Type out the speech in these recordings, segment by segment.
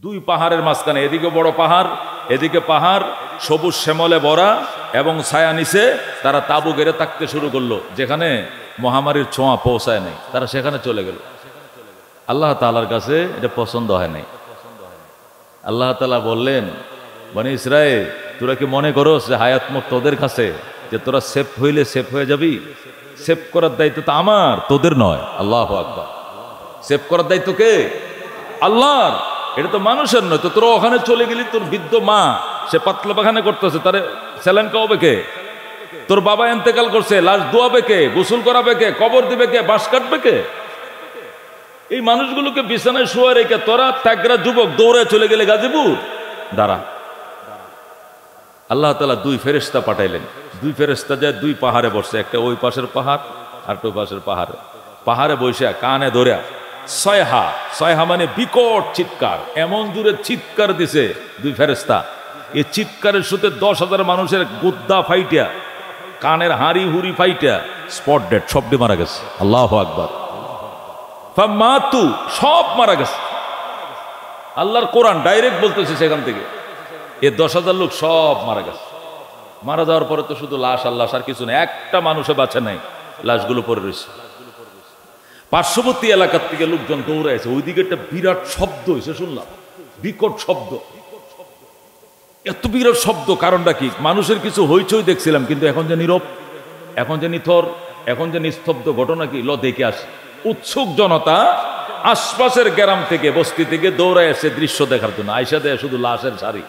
দুই পাহাড়ের মাঝখানে, এদিকে বড় পাহাড়, এদিকে পাহাড়, সবুজ শ্যামলে ভরা এবং ছায়া নিচে তারা তাঁবু গেড়ে থাকতে শুরু করলো। যেখানে মহামারীর ছোঁয়া পৌঁছায় নাই, তারা সেখানে চলে গেল। আল্লাহ তাআলার কাছে এটা পছন্দ হয় নাই। আল্লাহ তাআলা বললেন, বনি ইসরাইল, তোরা কি মনে করস যে হায়াত মুখ তোদের কাছে, যে তোরা সেফ হইলে সেফ হয়ে যাবি? সেফ করার দায়িত্ব তো আমার, তোদের নয়। আল্লাহু আকবার। সেফ করার দায়িত্ব কে? আল্লাহর। এটা তো মানুষের নয়। তো তোরা ওখানে চলে গেলি, তোর বৃদ্ধ মা সে পাতলা পাখানা করতেছে, তারে স্যালাইন খাওয়াবে কে? তোর বাবা ইন্তেকাল করছে, লাশ ধোয়াবে কে? গোসল করাবে কে? কবর দিবে কে? বাঁশ কাটবে কে? এই মানুষগুলোকে বিছানায় শুয়ে রেখে তোরা তাগরা যুবক দৌড়ে চলে গেলে গাজীপুর দাঁড়া। আল্লাহ তাআলা দুই ফেরেশতা পাঠাইলেন। দুই ফেরেশতা যায় দুই পাহাড়ে বসছে, একটা ওই পাশের পাহাড় আর ওই পাশের পাহাড়ে। পাহাড়ে বসে কানে ধরে সয়হা, সয়হা মানে বিকট চিৎকার, এমন জোরে চিৎকার দিছে দুই ফেরেশতা, এই চিৎকারের সাথে 10,000 মানুষের গুদ্দা ফাইটিয়া, কানের হাড়ি হুড়ি ফাইটিয়া স্পট ডেড, সবটি মারা গেছে। আল্লাহু আকবার। ফামাতু, সব মারা গেছে। আল্লাহর কোরআন ডাইরেক্ট বলতেছে সেখান থেকে, এই 10,000 লোক সব মারা গেছে। মারা যাওয়ার পরে তো শুধু লাশ আর লাশ, আর কিছু নেই, একটা মানুষে বাঁচে নাই, লাশগুলো পড়ে রয়েছে। পার্শ্ববর্তী এলাকার থেকে লোকজন দৌড়ে আছে, ওইদিকে একটা বিরাট শব্দ হয়েছে, শুনলাম বিকট শব্দ, এত বিরাট শব্দ। কারণটা কি? মানুষের কিছু হইচই দেখছিলাম, কিন্তু এখন যে নীরব, এখন যে নিথর, এখন যে নিস্তব্ধ, ঘটনা কি? দেখে আসে। উৎসুক জনতা আশপাশের গ্রাম থেকে, বস্তি থেকে দৌড়ায় এসে দৃশ্য দেখার জন্য। আয়সা দেয় শুধু লাশের সারি,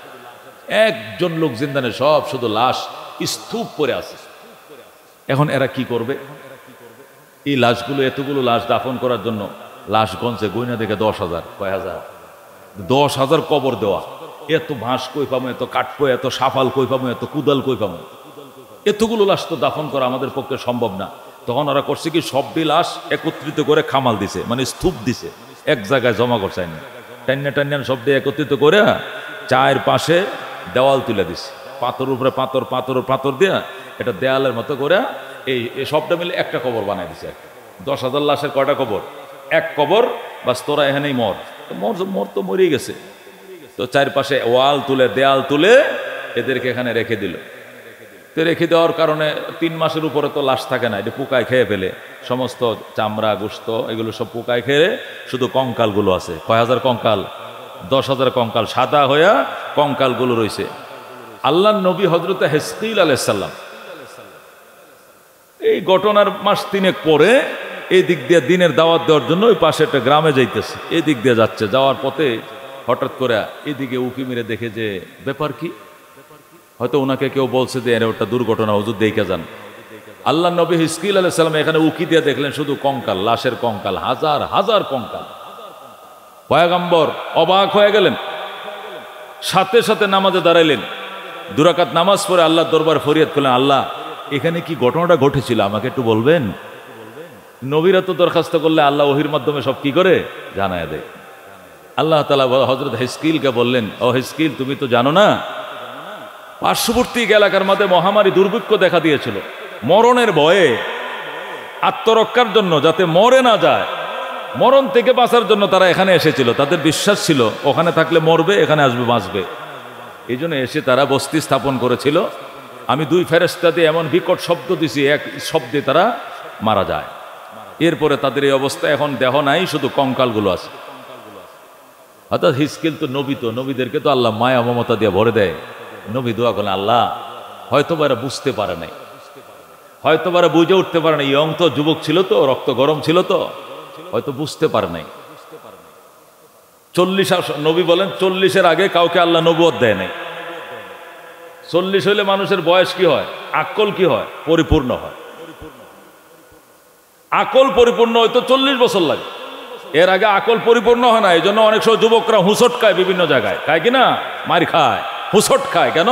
একজন লোক জিন্দানে, সব শুধু লাশ স্তূপ পরে আছে। এখন এরা কি করবে? এই লাশগুলো, এতগুলো লাশ দাফন করার জন্য লাশ গঞ্জে গইনা দেখে 10,000, কয় হাজার, 10,000 কবর দেওয়া। এত বাঁশ কই পাবো, এত কাটবো, এত সাফাল কই পাবো, এত কুদাল কই পাবো? এতগুলো লাশ তো দাফন করা আমাদের পক্ষে সম্ভব না। তখন ওরা করছে কি, সবটি লাশ একত্রিত করে খামাল দিছে, মানে স্তূপ দিছে, এক জায়গায় জমা করছে না, টান্না টান্না সবটি একত্রিত করে চায়ের পাশে দেওয়াল তুলে দিছে, পাথর উপরে পাথর, পাথর পাথর দিয়া এটা দেয়ালের মতো করে এই সবটা মিলে একটা কবর বানাই দিছে। 10,000 লাশের কয়টা কবর? এক কবর। বাস তোরা এখানেই মর, মর তো মরেই গেছে। তো চারপাশে ওয়াল তুলে, দেয়াল তুলে এদেরকে এখানে রেখে দিল। তো রেখে দেওয়ার কারণে 3 মাসের উপরে তো লাশ থাকে না, এটা পোকায় খেয়ে ফেলে, সমস্ত চামড়া গোশত এগুলো সব পোকায় খেয়ে, শুধু কঙ্কালগুলো আছে। কয় হাজার কঙ্কাল? 10,000 কঙ্কাল, সাদা হইয়া কঙ্কালগুলো রয়েছে। আল্লাহর নবী হযরত হিজকিল আলাইহিস সালাম এই ঘটনার মাস 3 পরে এই দিক দিয়ে দিনের দাওয়াত দেওয়ার জন্য ওই পাশে একটা গ্রামে যাইতেছে, এই দিক দিয়ে যাচ্ছে। যাওয়ার পথে হঠাৎ করে এদিকে উকি মেরে দেখে যে ব্যাপার কি, হয়তো ওনাকে কেউ বলছে যে এটা একটা দুর্ঘটনা, হুজুর দেখে যান। আল্লাহ নবী হিজকিল আলাইহিস সালাম এখানে উকি দিয়ে দেখলেন শুধু কঙ্কাল, লাশের কঙ্কাল, হাজার হাজার কঙ্কাল। পয়গম্বর অবাক হয়ে গেলেন, সাথে সাথে নামাজে দাঁড়াইলেন। 2 রাকাত নামাজ পড়ে আল্লাহর দরবারে ফরিয়াদ করলেন, আল্লাহ এখানে কি ঘটনাটা ঘটেছিল আমাকে একটু বলবেন? নবীরা তো দরখাস্ত করলে আল্লাহ ওহির মাধ্যমে সব কি করে জানায় দেয়। আল্লাহ তাআলা হযরত হিজকিলকে বললেন, ও হিজকিল, তুমি তো জানো না, পার্শ্ববর্তী এলাকার মধ্যে মহামারী দুর্ভিক্ষ দেখা দিয়েছিল। মরণের ভয়ে, আত্মরক্ষার জন্য, যাতে মরে না যায়, মরণ থেকে বাঁচার জন্য তারা এখানে এসেছিল। তাদের বিশ্বাস ছিল ওখানে থাকলে মরবে, এখানে আসবে বাঁচবে। এই জন্য এসে তারা বস্তি স্থাপন করেছিল। আমি 2 ফেরেশতা দিয়ে এমন বিকট শব্দ দিছি, এক শব্দে তারা মারা যায়। এরপরে তাদের এই অবস্থা, এখন দেহ নাই, শুধু কঙ্কালগুলো আছে। অর্থাৎ হিজকিল তো নবী, তো নবীদেরকে তো আল্লাহ মায়া মমতা দিয়ে ভরে দেয়। নবী দোয়া করলেন, আল্লাহ হয়তো এরা বুঝতে পারে নাই, হয়তো এরা বুঝে উঠতে পারে নাই, ইয়ং তো, যুবক ছিল তো, রক্ত গরম ছিল তো, হয়তো বুঝতে পারে নাই। 40, নবী বলেন 40-এর আগে কাউকে আল্লাহ নবুয়ত দেয় নাই। 40 হইলে মানুষের বয়স কি হয়, আকল কি হয়, পরিপূর্ণ হয়। আকল পরিপূর্ণ হয়তো 40 বছর লাগে, এর আগে আকল পরিপূর্ণ হয় না। এই জন্য অনেক সময় যুবকরা হুঁচট খায়, বিভিন্ন জায়গায় খায় কিনা, মার খায়, হুঁচট খায়। কেন?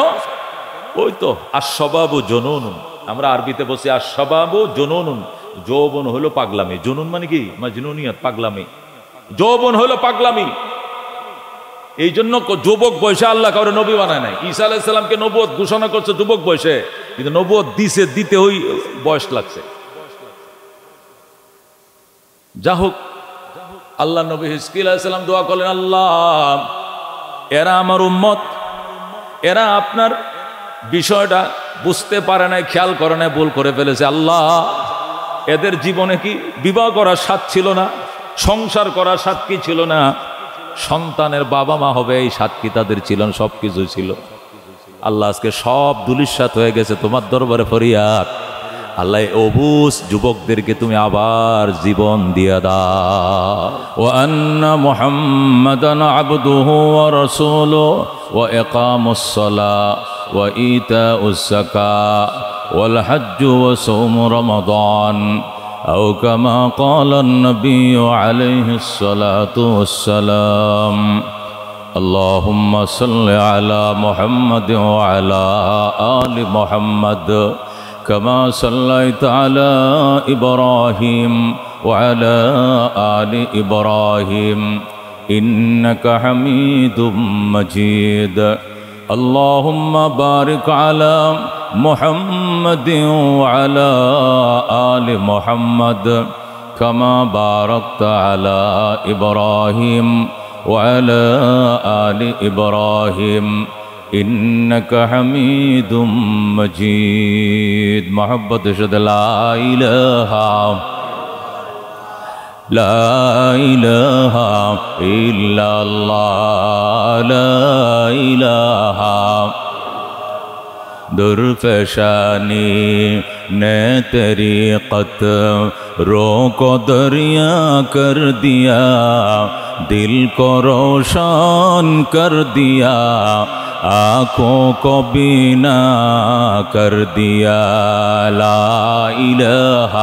ওই তো আশ-শাবাবু জুনুনুন, আমরা আরবিতে বলছি আশ-শাবাবু জুনুনুন, যৌবন হলো পাগলামি। জুনুন মানে কি? মাজনুনিয়াত, পাগলামি। যৌবন হলো পাগলামি। এই জন্য যুবক বয়সে আল্লাহ কাউরে নবী বানায় নাই। ঈসা আলাইহিস সালামকে নবুয়ত ঘোষণা করছে যুবক বয়সে, কিন্তু নবুয়ত দিতে ওই বয়স লাগছে। যা হোক, আল্লাহ নবী হিজকিল আলাইহিস সালাম দোয়া করলেন, আল্লাহ এরা আমার উম্মত, এরা আপনার বিষয়টা বুঝতে পারে নাই, খেয়াল করে নাই, ভুল করে ফেলেছে। আল্লাহ, এদের জীবনে কি বিবাহ করার স্বাদ ছিল না? সংসার করার স্বাদ কি ছিল না? সন্তানের বাবা মা হবে এই স্বাদ কি তাদের ছিল না? সব কিছু ছিল। আল্লাহ আজকে সব ধূলিসাৎ হয়ে গেছে, তোমার দরবারে ফরিয়াদ। আল্লাহ অবুজ যুবকদেরকে তুমি আবার জীবন দিয়ে দাও। ওয়া আন্না মুহাম্মাদান আবদুহু ওয়া রাসূলুহু ওয়া ইকামুস সালাহ ওয়া ইতাউস যাকাত ওয়াল হজ্জু ওয়া সাওমু রমাদান আও কামা ক্বালা আন-নাবিয়্যু আলাইহিস সালাতু ওয়াস সালাম। আল্লাহুম্মা সাল্লি আলা মুহাম্মাদ ওয়া আলা আলি মুহাম্মাদ كما صليت على إبراهيم وعلى آل إبراهيم إنك حميد مجيد. اللهم بارك على محمد وعلى آل محمد كما باركت على إبراهيم وعلى آل إبراهيم إنك حميد مجيد. محبت شد لا إله إلا الله لا إله درفشانی نے طریقت روکو دریا کر دیا دل کو روشن کر دیا آنکھوں کو بینا کر دیا لا الہ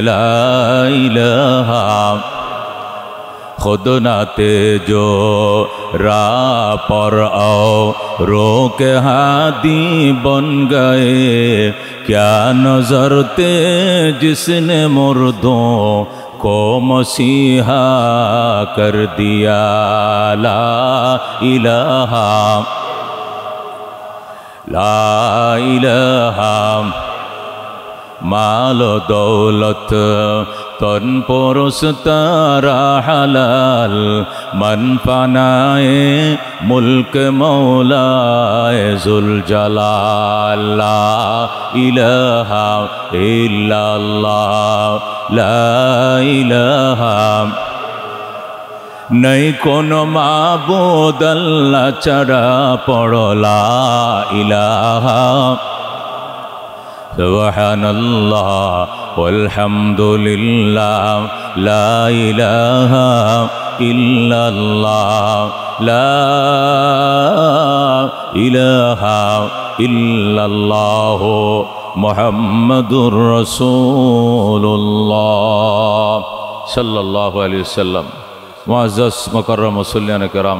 لا الہ خود ناتے جو راہ پر آؤ روک ہادی بن گئے کیا نظر تھے جس نے مردوں کو مسیحا کر دیا لا الہ مال و دولت تن پرس تارا حلال من فنائے ملک مولائے ذوالجلال لا الہ الا اللہ لا الہ نہیں কোনো মাবুদ আল্লাহ ছাড়া পড়ো লা ইলাহা সুবহানাল্লাহ walhamdulillah la ilaha illallah la ilaha illallah muhammadur rasulullah sallallahu alaihi wasallam. মুআজ্জাজ Mukarram মুসল্লিয়ান কিরাম,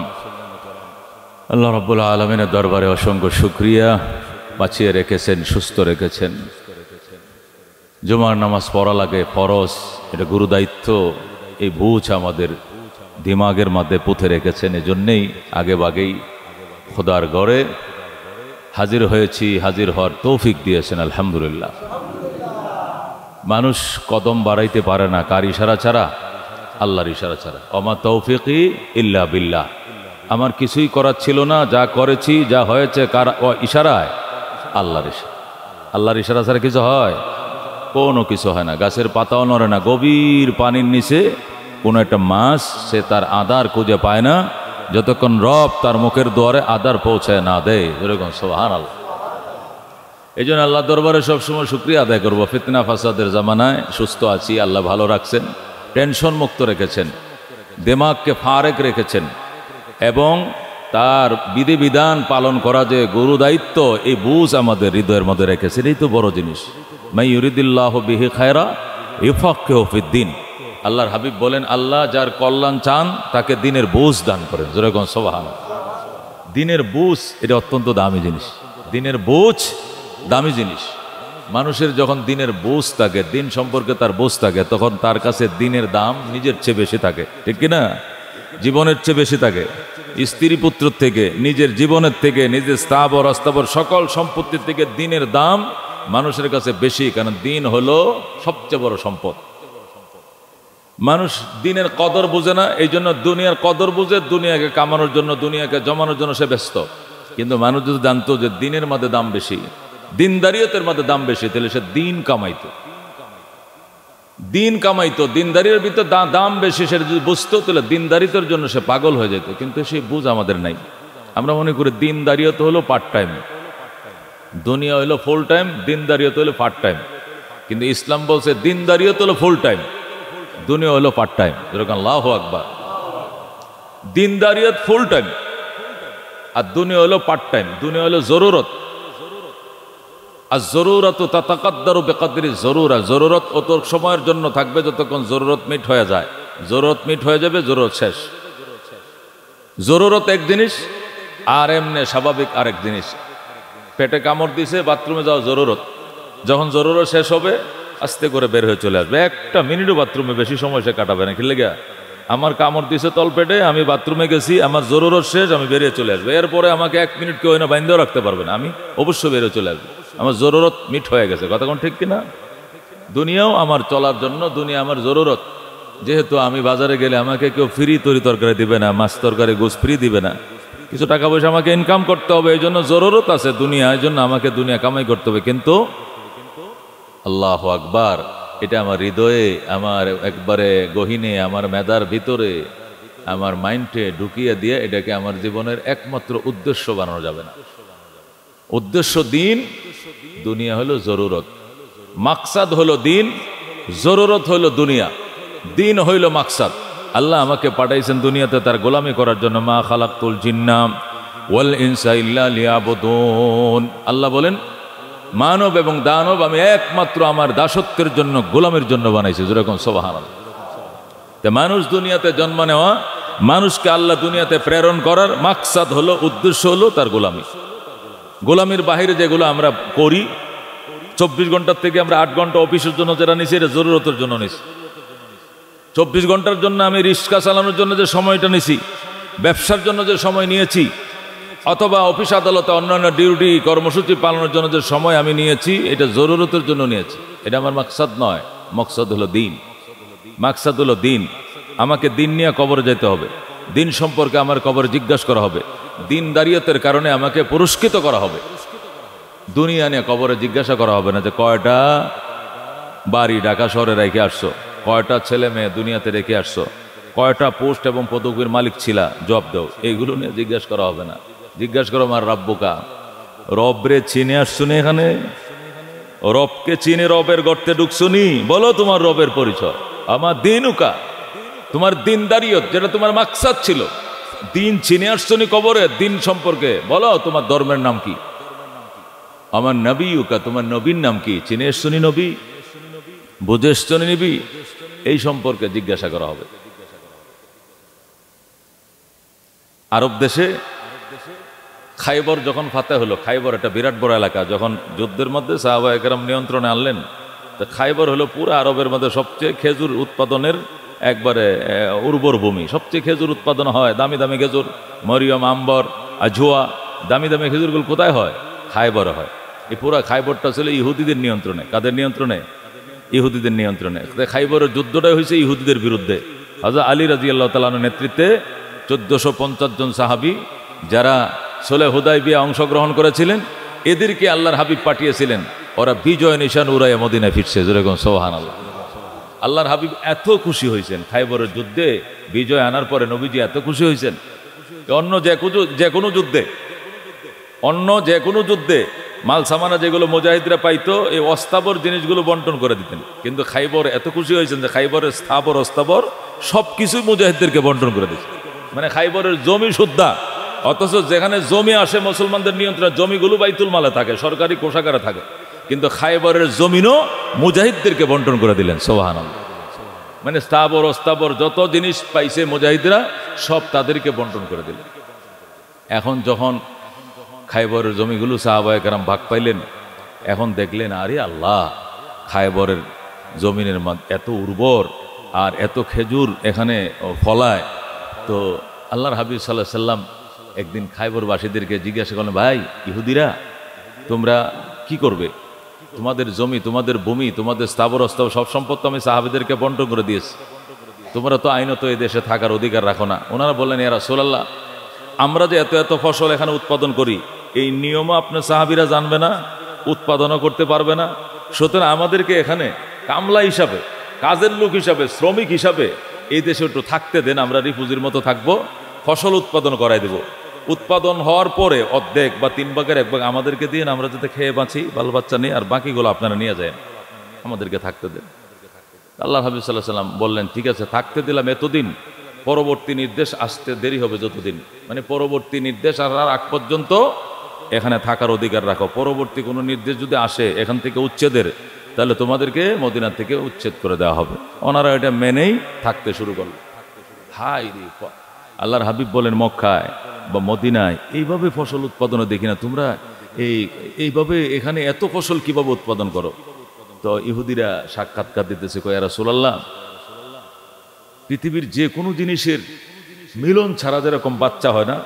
আল্লাহ রাব্বুল আলামিনের দরবারে অসংখ্য শুকরিয়া, বাঁচিয়ে রেখেছেন, সুস্থ রেখেছেন। জুমার নামাজ পড়া লাগে ফরজ, এটা গুরু দায়িত্ব। এই বুঝ আমাদের দিমাগের মধ্যে পুঁতে রেখেছেন, এজন্যই আগে বাগেই খোদার ঘরে হাজির হয়েছি, হাজির হওয়ার তৌফিক দিয়েছেন আলহামদুলিল্লাহ। মানুষ কদম বাড়াইতে পারে না কার ইশারা ছাড়া, আল্লাহর ইশারা ছাড়া। ওমা তৌফিকি ইল্লা বিল্লাহ। আমার কিছুই করার ছিল না, যা করেছি যা হয়েছে কার ইশারায়, আল্লাহর ইশারা। আল্লাহর ইশারা ছাড়া কিছু হয়? কোনো কিছু হয় না। গাছের পাতাও নড়ে না। গভীর পানির নিচে কোনো একটা মাছ, সে তার আদার খুঁজে পায় না যতক্ষণ রব তার মুখের দুয়ারে আদার পৌঁছায় না দেয়। যেরকম সুবহানাল্লাহ। এই জন্য আল্লাহ দরবারে সবসময় শুকরিয়া আদায় করবো। ফিতনা ফাসাদের জামানায় সুস্থ আছি, আল্লাহ ভালো রাখছেন, টেনশন মুক্ত রেখেছেন, দিমাগকে ফারেক রেখেছেন, এবং তার বিধিবিধান পালন করা যে গুরু দায়িত্ব, এই বুঝ আমাদের হৃদয়ের মধ্যে রেখেছেন। এই তো বড় জিনিস। মাই ইউরিদিল্লাহু বিহি খায়রা ইউফাক্কিহু ফিদ্দিন। আল্লাহর হাবিব বলেন, আল্লাহ যার কল্যাণ চান তাকে দিনের বুঝ দান করেন। যেরকম সুবহানাল্লাহ। দিনের বুঝ এটা অত্যন্ত দামি জিনিস। দিনের বুঝ দামি জিনিস। মানুষের যখন দিনের বুঝ থাকে, দিন সম্পর্কে তার বুঝ থাকে, তখন তার কাছে দিনের দাম নিজের চেয়ে বেশি থাকে, ঠিক কিনা? জীবনের চেয়ে বেশি থাকে। স্ত্রী পুত্র থেকে, নিজের জীবনের থেকে, নিজের স্থাবর অস্থাবর সকল সম্পত্তির থেকে দিনের দাম মানুষের কাছে বেশি, কারণ দিন হলো সবচেয়ে বড় সম্পদ। মানুষ দিনের কদর বুঝে না, এই জন্য দুনিয়ার কদর বুঝে দুনিয়াকে কামানোর জন্য, দুনিয়াকে জমানোর জন্য সে ব্যস্ত। কিন্তু মানুষ যদি জানতো যে দিনের মধ্যে দাম বেশি, দিনদারিয়তের মধ্যে দাম বেশি, তাহলে সে দিন কামাইতো, দিনদারির ভিতরে দাম বেশি সে যদি বুঝতো, তাহলে দিনদারিতার জন্য সে পাগল হয়ে যেত। কিন্তু সেই বুঝ আমাদের নাই। আমরা মনে করি দিনদারিয়ত হলো পার্ট টাইম, দুনিয়া হলো ফুল টাইম, দিনদারিয়ত হলো পার্ট টাইম। কিন্তু ইসলাম বলছে দিনদারিয়ত হলো ফুল টাইম, দুনিয়া হলো পার্ট টাইম। যেরকম আল্লাহু আকবার, দিনদারিয়ত ফুল টাইম আর দুনিয়া হলো পার্ট টাইম। দুনিয়া হলো জরুরত, আর জরুরত তাতাকাদ্দারু বিকদরি জরুরা, জরুরত অত সময়ের জন্য থাকবে যতক্ষণ জরুরত মিট হয়ে যায়। জরুরত মিট হয়ে যাবে, জরুরত শেষ। জরুরত এক জিনিস আর এমনি স্বাভাবিক আরেক জিনিস। পেটে কামড় দিছে, বাথরুমে যাওয়া জরুরত। যখন জরুরত শেষ হবে আস্তে করে বের হয়ে চলে আসবে। একটা মিনিটও বাথরুমে বেশি সময় সে কাটাবে না। কি লেগে? আমার কামড় দিছে তল পেটে, আমি বাথরুমে গেছি, আমার জরুরত শেষ, আমি বেরিয়ে চলে আসবো। এরপরে আমাকে এক মিনিট কেউ না বাইন্ধেও রাখতে পারবে না, আমি অবশ্যই বেরিয়ে চলে আসবো। আমার জরুরত মিট হয়ে গেছে। কথা কোন ঠিক কিনা? দুনিয়াও আমার চলার জন্য, দুনিয়া আমার জরুরত। যেহেতু আমি বাজারে গেলে আমাকে কেউ ফ্রি তরি তরকারি দিবে না, মাছ তরকারি গোস ফ্রি দিবে না, কিছু টাকা পয়সা আমাকে ইনকাম করতে হবে। এই জন্য জরুরত আছে দুনিয়া, এই জন্য আমাকে দুনিয়া কামাই করতে হবে। কিন্তু আল্লাহু আকবার, এটা আমার হৃদয়ে, আমার একবারে গহীনে, আমার মেধার ভিতরে, আমার মাইন্ডে ঢুকিয়ে দিয়ে এটাকে আমার জীবনের একমাত্র উদ্দেশ্য বানানো যাবে না। উদ্দেশ্য দিন, দুনিয়া হলো জরুরত। মাকসাদ হলো দিন, জরুরত হলো দুনিয়া। দিন হইল মাকসাদ। আল্লাহ আমাকে পাঠাইছেন দুনিয়াতে তার গোলামি করার জন্য। মা খালাকতুল জিন্না ওয়াল ইনসা ইল্লা লিয়াবুদুন। আল্লাহ বলেন মানব এবং দানব আমি একমাত্র আমার দাসত্বের জন্য, গোলামের জন্য বানাইছি। যেরকম সুবহানাল্লাহ। তা মানুষ দুনিয়াতে জন্ম নেওয়া, মানুষকে আল্লাহ দুনিয়াতে প্রেরণ করার মাকসাদ হলো, উদ্দেশ্য হলো তার গোলামি। গোলামির বাহিরে যেগুলো আমরা করি, 24 ঘন্টার থেকে আমরা 8 ঘন্টা অফিসের জন্য যেটা নিছি, এটা জরুরতের জন্য নিছি। 24 ঘন্টার জন্য আমি রিক্সা চালানোর জন্য যে সময়টা নিছি, ব্যবসার জন্য যে সময় নিয়েছি, অথবা অফিস আদালতে অন্যান্য ডিউটি কর্মসূচি পালনের জন্য যে সময় আমি নিয়েছি, এটা জরুরতের জন্য নিয়েছি। এটা আমার মাকসাদ নয়। মাকসাদ হলো দিন। মাকসাদ হলো দিন। আমাকে দিন নিয়ে কবরে যেতে হবে, দিন সম্পর্কে আমার কবরে জিজ্ঞাসা করা হবে, দিনদারিয়তের কারণে আমাকে পুরস্কৃত করা হবে। দুনিয়া নিয়ে কবরে জিজ্ঞাসা করা হবে না যে কয়টা বাড়ি ঢাকা শহরে রেখে আসছো, কয়টা ছেলে মেয়ে দুনিয়াতে রেখে আসছো, কয়টা পোস্ট এবং পদবীর মালিক ছিলা, জব দাও। এইগুলো নিয়ে জিজ্ঞাসা করা হবে না। জিজ্ঞাসা করো আমার রাব্বুকা, রবরে চিনে আসছুনি, এখানে রবকে চিনে রবের গর্তে ঢুকছুনি, বলো তোমার রবের পরিচয়। আমার দিনুকা, তোমার দিনদারিয়ত, যেটা তোমার মাকসাদ ছিল, দিন চিনে আসছুনি কবরে, দিন সম্পর্কে বলো তোমার ধর্মের নাম কি। আমার নবীকা, তোমার নবীর নাম কি, চিনে আসছুনি নবী, বুঝে আসছুনি নবী, এই সম্পর্কে জিজ্ঞাসা করা হবে। আরব দেশে খাইবর যখন ফাতে হলো, খাইবর একটা বিরাট বড় এলাকা, যখন যুদ্ধের মধ্যে সাহাবায়ে কেরাম নিয়ন্ত্রণে আনলেন, তো খাইবর হলো পুরো আরবের মধ্যে সবচেয়ে খেজুর উৎপাদনের একবারে উর্বর ভূমি। সবচেয়ে খেজুর উৎপাদন হয়, দামি দামি খেজুর, মরিয়ম, আম্বর, আজুয়া, দামি দামি খেজুরগুলো কোথায় হয়? খাইবরে হয়। এই পুরা খাইবরটা ছিল ইহুদিদের নিয়ন্ত্রণে। কাদের নিয়ন্ত্রণে? ইহুদিদের নিয়ন্ত্রণে। খাইবরের যুদ্ধটাই হয়েছে ইহুদিদের বিরুদ্ধে। হযরত আলী রাদিয়াল্লাহু তাআলা আনহু নেতৃত্বে 1450 জন সাহাবী যারা সুলহ হুদায়বিয়া অংশগ্রহণ করেছিলেন, এদেরকে আল্লাহর হাবিব পাঠিয়েছিলেন। ওরা বিজয় নিশান উড়াইয়া মদিনায় ফিরছে। যেরকম সুবহানাল্লাহ। আল্লাহর হাবিব এত খুশি হয়েছেন খাইবরের যুদ্ধে বিজয় আনার পরে, নবীজি এত খুশি হয়েছেন, অন্য যে কোনো যুদ্ধে মাল সামানা যেগুলো মুজাহিদরা পাইতো, এই অস্তাবর জিনিসগুলো বন্টন করে দিতেন। কিন্তু খাইবর এত খুশি হয়েছেন যে খাইবরের স্থাবর অস্তাবর সবকিছুই মুজাহিদদেরকে বন্টন করে দিচ্ছে। মানে খাইবরের জমি সুদ্ধা, অথচ যেখানে জমি আসে মুসলমানদের নিয়ন্ত্রণ, জমিগুলো বাইতুল মালে থাকে, সরকারি কোষাগারে থাকে, কিন্তু খাইবরের জমিনও মুজাহিদদেরকে বন্টন করে দিলেন। সুবহানাল্লাহ। মানে স্থাবর অস্থাবর যত জিনিস পাইছে মুজাহিদরা, সব তাদেরকে বন্টন করে দিলেন। এখন যখন খাইবরের জমিগুলো সাহাবায়ে কেরাম ভাগ পাইলেন, এখন দেখলেন আরে আল্লাহ, খাইবরের জমিনের এত উর্বর আর এত খেজুর এখানে ফলায়। তো আল্লাহর হাবিব সাল্লাল্লাহু আলাইহি সাল্লাম একদিন খাইবরবাসীদেরকে জিজ্ঞাসা করলেন, ভাই ইহুদিরা, তোমরা কি করবে? তোমাদের জমি, তোমাদের ভূমি, তোমাদের স্থাবর অস্থাবর সব সম্পদ তো আমি সাহাবীদেরকে বন্টন করে দিয়েছি। তোমরা তো আইনত এই দেশে থাকার অধিকার রাখো না। ওনারা বললেন, ইয়া রাসূলুল্লাহ, আমরা যে এত এত ফসল এখানে উৎপাদন করি, এই নিয়মও আপনার সাহাবীরা জানবে না, উৎপাদনও করতে পারবে না, সুতরাং আমাদেরকে এখানে কামলা হিসাবে, কাজের লোক হিসাবে, শ্রমিক হিসাবে এই দেশে একটু থাকতে দেন, আমরা রিফুজির মতো থাকবো, ফসল উৎপাদন করাই দেব। উৎপাদন হওয়ার পরে অর্ধেক বা 3 ভাগের 1 ভাগ আমাদেরকে দিন, আমরা যাতে খেয়ে বাঁচি, বাল বাচ্চা নিয়ে, আর বাকিগুলো আপনারা নিয়ে যায়, আমাদেরকে থাকতে দেন। আল্লাহ হাবিব সাল্লাল্লাহু আলাইহি ওয়াসাল্লাম বললেন, ঠিক আছে, থাকতে দিলাম এতদিন, পরবর্তী নির্দেশ আসতে দেরি হবে যতদিন, মানে পরবর্তী নির্দেশ আর আগ পর্যন্ত এখানে থাকার অধিকার রাখো। পরবর্তী কোনো নির্দেশ যদি আসে এখান থেকে উচ্ছেদের, তাহলে তোমাদেরকে মদিনা থেকে উচ্ছেদ করে দেওয়া হবে। ওনারা এটা মেনেই থাকতে শুরু করলো। হাই রে, আল্লাহর হাবিব বলেন, মক্কায় বা মদিনায় এইভাবে ফসল উৎপাদনও দেখি না, তোমরা এইভাবে এখানে এত ফসল কিভাবে উৎপাদন করো? তো ইহুদিরা সাক্ষাৎকার দিতেছে, কয়, ইয়া রাসূলুল্লাহ, পৃথিবীর যে কোনো জিনিসের মিলন ছাড়া যেরকম বাচ্চা হয় না,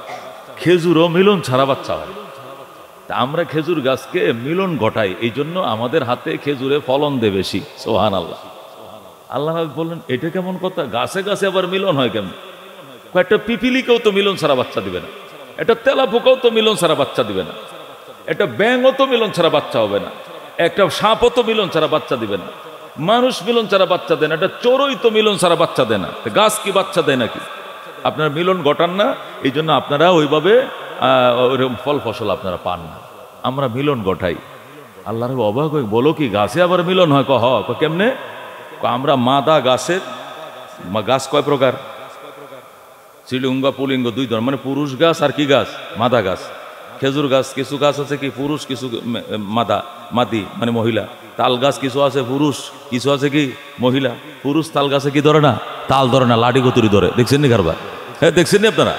খেজুরও মিলন ছাড়া বাচ্চা হয়। তা আমরা খেজুর গাছকে মিলন ঘটাই, এই জন্য আমাদের হাতে খেজুরে ফলন দেয় বেশি। সুবহানাল্লাহ। আল্লাহ বললেন, এটা কেমন কথা? গাছে গাছে আবার মিলন হয় কেমন? একটা পিপিলিকেও তো মিলন ছাড়া বাচ্চা দিবে না, একটা তেলাপোকাও তো মিলন ছাড়া বাচ্চা দিবে না, একটা ব্যাঙও তো মিলন ছাড়া বাচ্চা হবে না, একটা সাপও তো মিলন ছাড়া বাচ্চা দিবে না, মানুষ মিলন ছাড়া বাচ্চা দেয় না, একটা চোরই তো মিলন ছাড়া বাচ্চা দেয় না, গাছ কি বাচ্চা দেয় নাকি? আপনারা মিলন ঘটান না, এই জন্য আপনারা ওইভাবে ফল ফসল আপনারা পান না। আমরা মিলন ঘটাই। আল্লাহর অবাক হয়ে, বলো কি গাছে আবার মিলন হয়? কেমনে? আমরা মাদা গাছের, গাছ কয় প্রকার? শ্রীলিঙ্গ পুলিঙ্গ 2 ধরনের, মানে পুরুষ গাছ আর কি গাছ? মাদা গাছ। খেজুর গাছ কিছু গাছ আছে কি পুরুষ, কিছু মাদি মানে মহিলা। তাল গাছ কিছু আছে পুরুষ, কিছু আছে কি মহিলা। পুরুষ তাল গাছে কি ধরে না? তাল ধরে না, লাঠি গতুরি ধরে। দেখছেন নি কারবার? হ্যাঁ, দেখছেন নি আপনারা?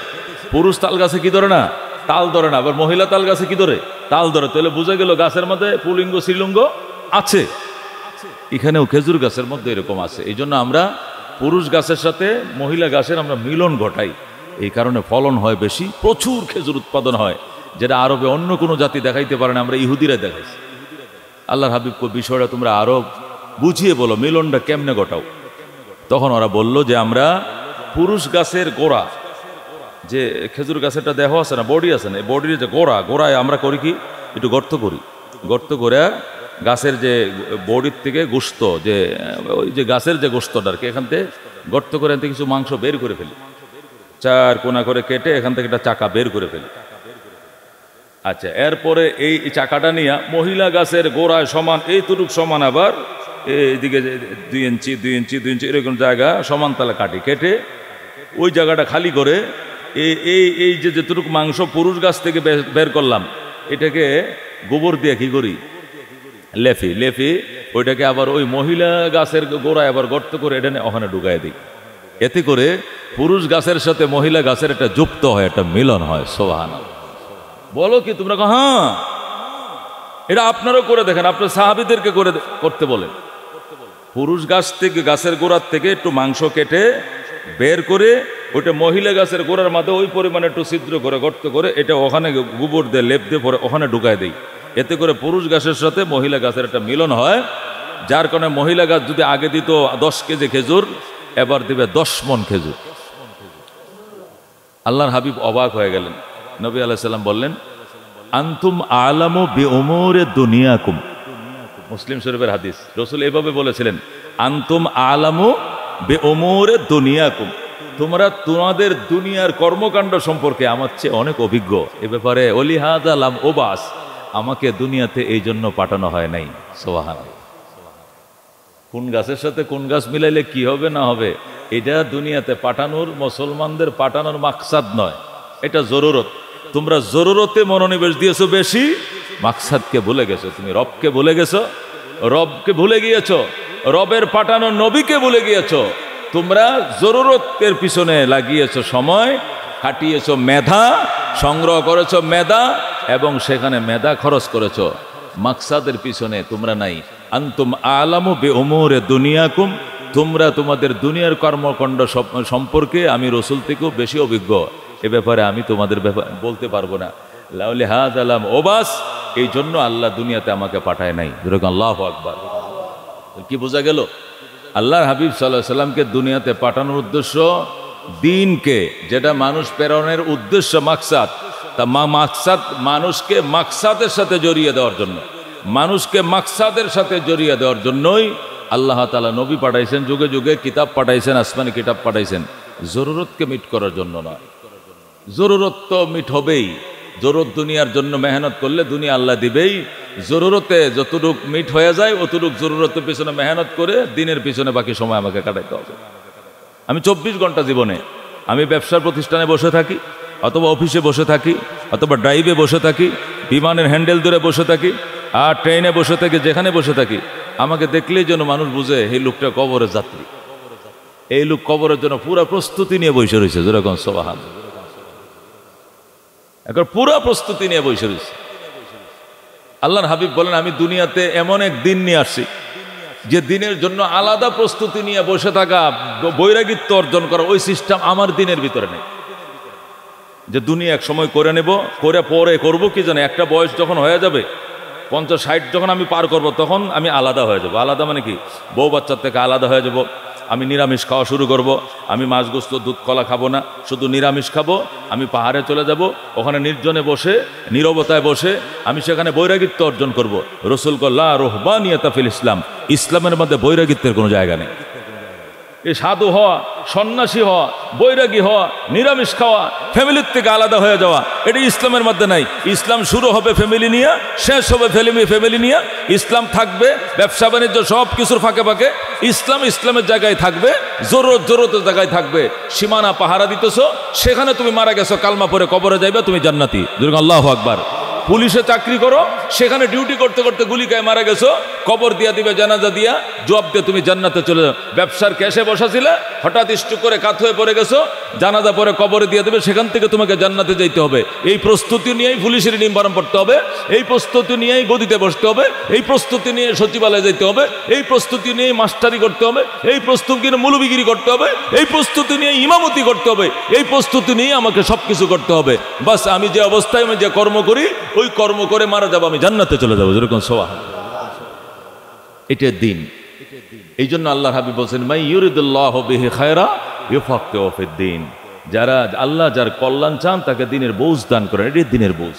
পুরুষ তাল গাছে কি ধরে না? তাল ধরে না। আবার মহিলা তাল গাছে কি ধরে? তাল ধরে। তাহলে বোঝা গেল গাছের মধ্যে পুলিঙ্গ শ্রীলিঙ্গ আছে। এখানেও খেজুর গাছের মধ্যে এরকম আছে। এই জন্য আমরা পুরুষ গাছের সাথে মহিলা গাছের আমরা মিলন ঘটাই, এই কারণে ফলন হয় বেশি, প্রচুর খেজুর উৎপাদন হয়, যেটা আরবে অন্য কোনো জাতি দেখাইতে পারে না, আমরা ইহুদিরা দেখাইছি। আল্লাহর হাবিবকে বিষয়টা তোমরা আরো বুঝিয়ে বলো, মিলনটা কেমনে ঘটাও। তখন ওরা বলল যে আমরা পুরুষ গাছের গোড়া, যে খেজুর গাছেরটা দেহ আছে না, বডি আছে না, এই বডির যে গোড়ায় আমরা করি কি, একটু গর্ত করি, গর্ত করে গাছের যে বডির থেকে গোশত, যে ওই যে গাছের যে গোশতটা আর কি, এখান থেকে গর্ত করে এখান থেকে কিছু মাংস বের করে ফেলি, 4 কোনা করে কেটে এখান থেকে একটা চাকা বের করে ফেলি। আচ্ছা, এরপরে এই চাকাটা নিয়ে মহিলা গাছের গোড়ায় সমান, এইটুকু সমান, আবার এইদিকে 2 ইঞ্চি 2 ইঞ্চি 2 ইঞ্চি এরকম জায়গা সমান তালে কেটে ওই জায়গাটা খালি করে এই যে যেটুকু মাংস পুরুষ গাছ থেকে বের করলাম, এটাকে গোবর দিয়ে কি করি, লেফি ওইটাকে আবার ওই মহিলা গাছের গোড়ায় আবার গর্ত করে এটা ওখানে ঢুকাই দিই। এতে করে পুরুষ গাছের সাথে মহিলা গাছের একটা যুক্ত হয়, একটা মিলন হয়। সুবহানাল্লাহ। বলো কি তোমরা? হ্যাঁ, এটা আপনারাও করে দেখেন, আপনার সাহাবীদেরকে করতে বলেন। পুরুষ গাছ থেকে, গাছের গোড়ার থেকে একটু মাংস কেটে বের করে ওইটা মহিলা গাছের গোড়ার মাঝে ওই পরিমাণে একটু ছিদ্র করে গর্ত করে এটা ওখানে গোবর দিয়ে লেপ দিয়ে পরে ওখানে ঢুকাই দেই। এতে করে পুরুষ গাছের সাথে মহিলা গাছের একটা মিলন হয়, যার কারণে মহিলা গাছ যদি আগে দিত 10 কেজি খেজুর, এবার দিবে 10 মণ খেজুর। আল্লাহর হাবিব অবাক হয়ে গেলেন। নবী আলাইহিস সালাম বললেন, আনতুম আলামু বিউমুরি দুনিয়াকুম। মুসলিম শরীফের হাদিস। রাসূল এভাবে বলেছিলেন, আনতুম আলামু বিউমুরি দুনিয়াকুম, তোমরা তোমাদের দুনিয়ার কর্মকাণ্ড সম্পর্কে আমার চেয়ে অনেক অভিজ্ঞ। এ ব্যাপারে ওলিহাদা লাম ওবাস, আমাকে দুনিয়াতে এই জন্য পাঠানো হয় নাই। সুবহানাল্লাহ। কোন গাছের সাথে কোন গাছ মিলাইলে কি হবে না হবে, এটা দুনিয়াতে পাঠানোর, মুসলমানদের পাঠানোর মাকসাদ নয়, এটা জরুরত। তোমরা জরুরতে মনোনিবেশ দিয়েছো বেশি, মাকসাদকে ভুলে গেছো। তুমি রবকে ভুলে গেছো, রবকে ভুলে গিয়েছো, রবের পাঠানো নবীকে ভুলে গিয়েছো। তোমরা জরুরতের পিছনে লাগিয়েছো সময়, কাটিয়েছো মেধা, সংগ্রহ করেছো মেধা, এবং সেখানে মেধা খরচ করেছো, মাকসাদের পিছনে তোমরা নাই। আনতুম আলামু বিউমুরি দুনিয়াকুম, তোমরা তোমাদের দুনিয়ার কর্মকাণ্ড সম্পর্কে আমি রাসূল থেকেও বেশি অভিজ্ঞ। এ ব্যাপারে আমি তোমাদের বলতে পারবো না। লিহাযা লাম ওবাস, এই জন্য আল্লাহ দুনিয়াতে আমাকে পাঠায় নাই। যেরকম আল্লাহু আকবার। কি বোঝা গেল? আল্লাহর হাবিব সাল্লাল্লাহু আলাইহি সাল্লামকে দুনিয়াতে পাঠানোর উদ্দেশ্য দিনকে, যেটা মানুষ প্রেরণের উদ্দেশ্য মাকসাদ, তা মাকসাদ মানুষকে মাকসাদের সাথে জড়িয়ে দেওয়ার জন্য, মানুষকে মাকসাদের সাথে জড়িয়ে দেওয়ার জন্যই আল্লাহ তাআলা নবী পাঠাইছেন, যুগে যুগে কিতাব পাঠাইছেন, আসমানি কিতাব পাঠাইছেন, জরুরতকে মিট করার জন্য নয়। জরুরত তো মিট হবেই, জরুরত দুনিয়ার জন্য মেহনত করলে দুনিয়া আল্লাহ দিবেই। জরুরতে যতটুক মিট হয়ে যায় অতটুক জরুরতের পিছনে মেহনত করে দিনের পিছনে বাকি সময় আমাকে কাটাইতে হবে। আমি 24 ঘন্টা জীবনে আমি ব্যবসার প্রতিষ্ঠানে বসে থাকি, অথবা অফিসে বসে থাকি, অথবা ড্রাইভে বসে থাকি, বিমানের হ্যান্ডেল ধরে বসে থাকি, আর ট্রেনে বসে থাকি, যেখানে বসে থাকি, আমাকে দেখলেই যেন মানুষ বুঝে এই লোকটা কবরের যাত্রী, এই লোক কবরের জন্য পুরো প্রস্তুতি নিয়ে বসে রয়েছে। যেরকম সুবহানাল্লাহ, এখন পুরো প্রস্তুতি নিয়ে বসে রয়েছে। আল্লাহর হাবিব বলেন, আমি দুনিয়াতে এমন এক দিন নিয়ে আসছি যে দিনের জন্য আলাদা প্রস্তুতি নিয়ে বসে থাকা, বৈরাগিত্ব অর্জন করা, ওই সিস্টেম আমার দিনের ভিতরে নেই। যে দুনিয়া এক সময় করে নেব, করে পরে করব কি জানে, একটা বয়স যখন হয়ে যাবে 50-60 যখন আমি পার করব, তখন আমি আলাদা হয়ে যাব। আলাদা মানে কি, বউ বাচ্চার থেকে আলাদা হয়ে যাব, আমি নিরামিষ খাওয়া শুরু করব, আমি মাছ গোস্ত দুধ কলা খাবো না, শুধু নিরামিষ খাবো। আমি পাহাড়ে চলে যাব, ওখানে নির্জনে বসে, নীরবতায় বসে আমি সেখানে বৈরাগিত্ব অর্জন করব। রসুল লা রুহবানিয়াতা ফিল ইসলাম, ইসলামের মধ্যে বৈরাগিত্বের কোনো জায়গা নেই। এই সাধু হওয়া, সন্ন্যাসী হওয়া, বৈরাগী হওয়া, নিরামিষ খাওয়া, ফ্যামিলির থেকে আলাদা হয়ে যাওয়া, এটা ইসলামের মধ্যে নাই। ইসলাম শুরু হবে ফ্যামিলি নিয়ে, শেষ হবে ফ্যামিলি নিয়ে। ইসলাম থাকবে ব্যবসা বাণিজ্য সব কিছুর ফাঁকে ফাঁকে, ইসলাম ইসলামের জায়গায় থাকবে, জরুরতের জায়গায় থাকবে। সীমানা পাহারা দিতেছো, সেখানে তুমি মারা গেছো, কালমা পরে কবরে যাইবে, তুমি জান্নাতি। আল্লাহু আকবার। পুলিশে চাকরি করো, সেখানে ডিউটি করতে করতে গুলি খায় মারা গেছো, কবর দিয়া দিবে, জানাজা দিয়া জবাব দিয়ে তুমি জান্নাতে চলে যাও। ব্যবসার ক্যাশে বসাছিলে, হঠাৎ স্ট্রোক করে কাত হয়ে পড়ে গেছো, জানাজা পরে কবরে দিয়ে দেবে, সেখান থেকে তোমাকে জান্নাতে যাইতে হবে। এই প্রস্তুতি নিয়েই পুলিশের নিয়মপালন করতে হবে, এই প্রস্তুতি নিয়েই গদিতে বসতে হবে, এই প্রস্তুতি নিয়ে সচিবালয়ে যেতে হবে, এই প্রস্তুতি নিয়েই মাস্টারি করতে হবে, এই প্রস্তুতি নিয়ে মৌলবিগিরি করতে হবে, এই প্রস্তুতি নিয়ে ইমামতি করতে হবে, এই প্রস্তুতি নিয়ে আমাকে সবকিছু করতে হবে। বাস আমি যে অবস্থায় আমি যে কর্ম করি, ওই কর্ম করে মারা যাবো, আমি জান্নাতে চলে যাবো। যেরকম সুবহানাল্লাহ, এটা দিন। এই জন্য আল্লাহর হাবিব বলছেন, মাই ইউরিদুল্লাহু বিহি খায়রা ইউফাক্কিহু ফিদ্দীন, যারা আল্লাহ যার কল্যাণ চান তাকে দিনের বুঝ দান করেন। এটি দিনের বুঝ,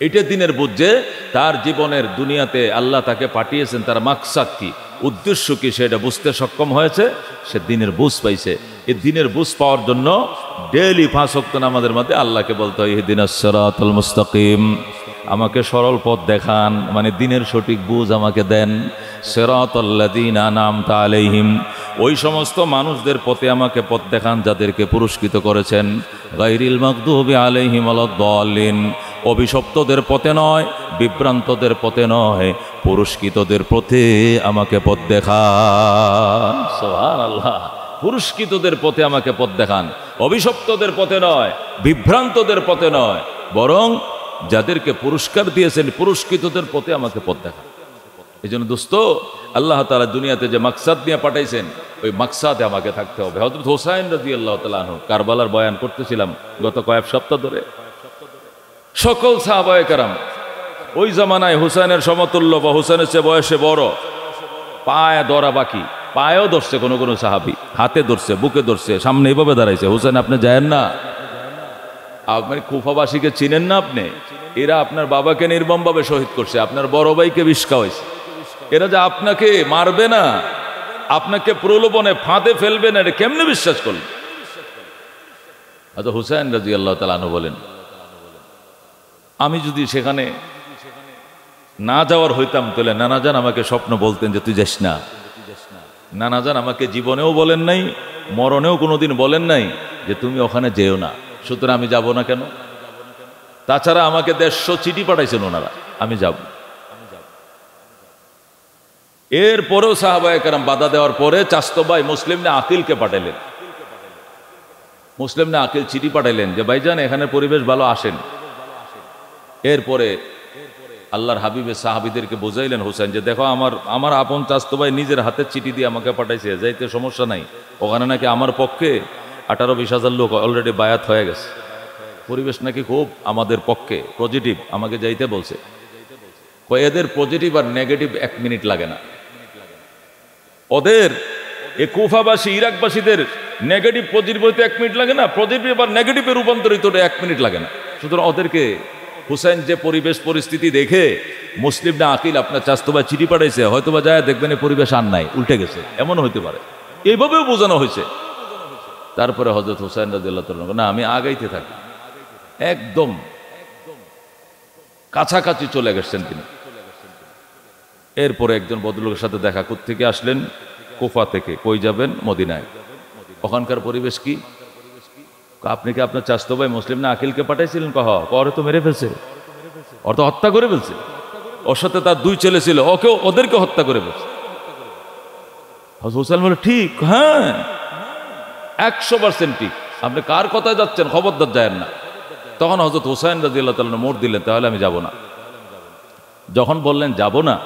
এটা দিনের বুঝ যে তার জীবনের দুনিয়াতে আল্লাহ তাকে পাঠিয়েছেন, তার মাকসাদ কি, উদ্দেশ্য কি, সেটা বুঝতে সক্ষম হয়েছে, সে দিনের বুঝ পাইছে। এই দিনের বুঝ পাওয়ার জন্য ডেইলি 5 ওয়াক্ত নামাজের মধ্যে আল্লাহকে বলতে হয়, ইহদিনাস সিরাতাল মুস্তাকিম, আমাকে সরল পথ দেখান, মানে দিনের সঠিক বুঝ আমাকে দেন। সিরাতাল্লাযীনা আনআমতা আলাইহিম, ওই সমস্ত মানুষদের পথে আমাকে পথ দেখান যাদেরকে পুরস্কৃত করেছেন। গায়রিল মাগদুবি আলাইহিম ওয়ালাদ-দাল্লিন, অভিশপ্তদের পথে নয়, বিভ্রান্তদের পথে নয়, পুরস্কৃতদের পথে আমাকে পথ দেখান। সুবহানাল্লাহ, পুরস্কৃতদের পথে আমাকে পথ দেখান, অভিশপ্তদের পথে নয়, বিভ্রান্তদের পথে নয়, বরং যাদেরকে পুরস্কার দিয়েছেন পুরস্কৃতদের পথে আমাকে পথ দেখান। এই জন্য দোস্ত, আল্লাহ তাআলা দুনিয়াতে যে মাকসাদ নিয়ে পাঠাইছেন, ওই মাকসাদে আমাকে থাকতে হবে। হযরত হুসাইন রাদিয়াল্লাহু তাআলা আনহু, কারবালার বয়ান করতেছিলাম গত কয়েক সপ্তাহ ধরে, সকল সাহাবায়ে কেরাম ওই জামানায় হুসাইনের সমতুল্য বা হুসাইনের চেয়ে বয়সে বড়, পায়ে ধরা বাকি, পায়েও ধরছে কোনো কোনো সাহাবী, হাতে ধরছে, বুকে ধরছে, সামনে এইভাবে দাঁড়াইছে। হুসাইন, আপনি যায়েন না, আপনি কুফাবাসীকে চিনেন না, আপনি, এরা আপনার বাবাকে নির্মমভাবে শহীদ করছে, আপনার বড় ভাইকে বিষ খাওয়াইছে, এরা যে আপনাকে মারবে না, আপনাকে প্রলোভনে ফাঁদে ফেলবে না, এটা কেমনে বিশ্বাস করলেন? আচ্ছা, হুসাইন রাদিয়াল্লাহু তাআলা আনহু বলেন, আমি যদি সেখানে না যাওয়ার হইতাম, তাহলে নানাজান আমাকে স্বপ্ন বলতেন যে তুই যাস না। নানাজান আমাকে জীবনেও বলেন নাই, মরণেও কোনোদিন বলেন নাই যে তুমি ওখানে যেও না, সুতরাং আমি যাব না কেন? তাছাড়া আমাকে 150 চিঠি পাঠাইছেন ওনারা, আমি যাব। এরপরেও সাহাবায়ে কেরাম বাধা দেওয়ার পরে চাচতো ভাই মুসলিম ইবনে আকিলকে পাঠাইলেন। মুসলিম ইবনে আকিল চিঠি পাঠাইলেন যে ভাইজান, এখানে পরিবেশ ভালো, আসেন। এরপরে আল্লাহর হাবিবের সাহাবীদেরকে বোঝাইলেন হুসাইন যে দেখো, আমার আপন চাচতো ভাই নিজের হাতে চিঠি দিয়ে আমাকে পাঠাইছে, যাইতে সমস্যা নাই, ওখানে নাকি আমার পক্ষে 18-20 হাজার লোক অলরেডি বায়াত হয়ে গেছে, পরিবেশ নাকি খুব আমাদের পক্ষে পজিটিভ, আমাকে যাইতে বলছে। এদের পজিটিভ আর নেগেটিভ 1 মিনিট লাগে না, ওদের এই কুফাবাসী ইরাকবাসীদের নেগেটিভ পজিটিভ হইতে 1 মিনিট লাগে না, পজিটিভ আবার নেগেটিভে রূপান্তরিত হতে 1 মিনিট লাগে না। সুতরাং ওদেরকে হুসাইন যে পরিবেশ পরিস্থিতি দেখে মুসলিম না আকিল আপনার চাস্তবা চিঠি পাঠাইছে, হয়তো বা যায় দেখবেন এই পরিবেশ আর নাই, উল্টে গেছে, এমনও হইতে পারে, এইভাবেও বোঝানো হয়েছে। তারপরে হযরত হুসাইন রাদিয়াল্লাহু তাআলা না, আমি আগাইতে থাকি, একদম কাছাকাছি চলে গেছেন তিনি। এরপরে একজন ভদ্রলোকের সাথে দেখা, কোত্থেকে আসলেন? কুফা থেকে। কই যাবেন? মদিনায়। ওখানকার পরিবেশ কি? আপনি কি আপনার চাচতো ভাই মুসলিম না আকিলকে পাঠাইছিলেন? ওরে তো মেরে ফেলছে, ওর তো হত্যা করে ফেলছে, ওর সাথে তার 2 ছেলে ছিল, ওদেরকে হত্যা করে ফেলছে। হযরত হুসাইন বলে ঠিক, হ্যাঁ 100% ঠিক, আপনি কার কথায় যাচ্ছেন? খবরদার যায়েন না। তখন হযরত হুসাইন রাদিয়াল্লাহু তাআলা মোড় দিলেন, তাহলে আমি যাব না। যখন বললেন যাব না,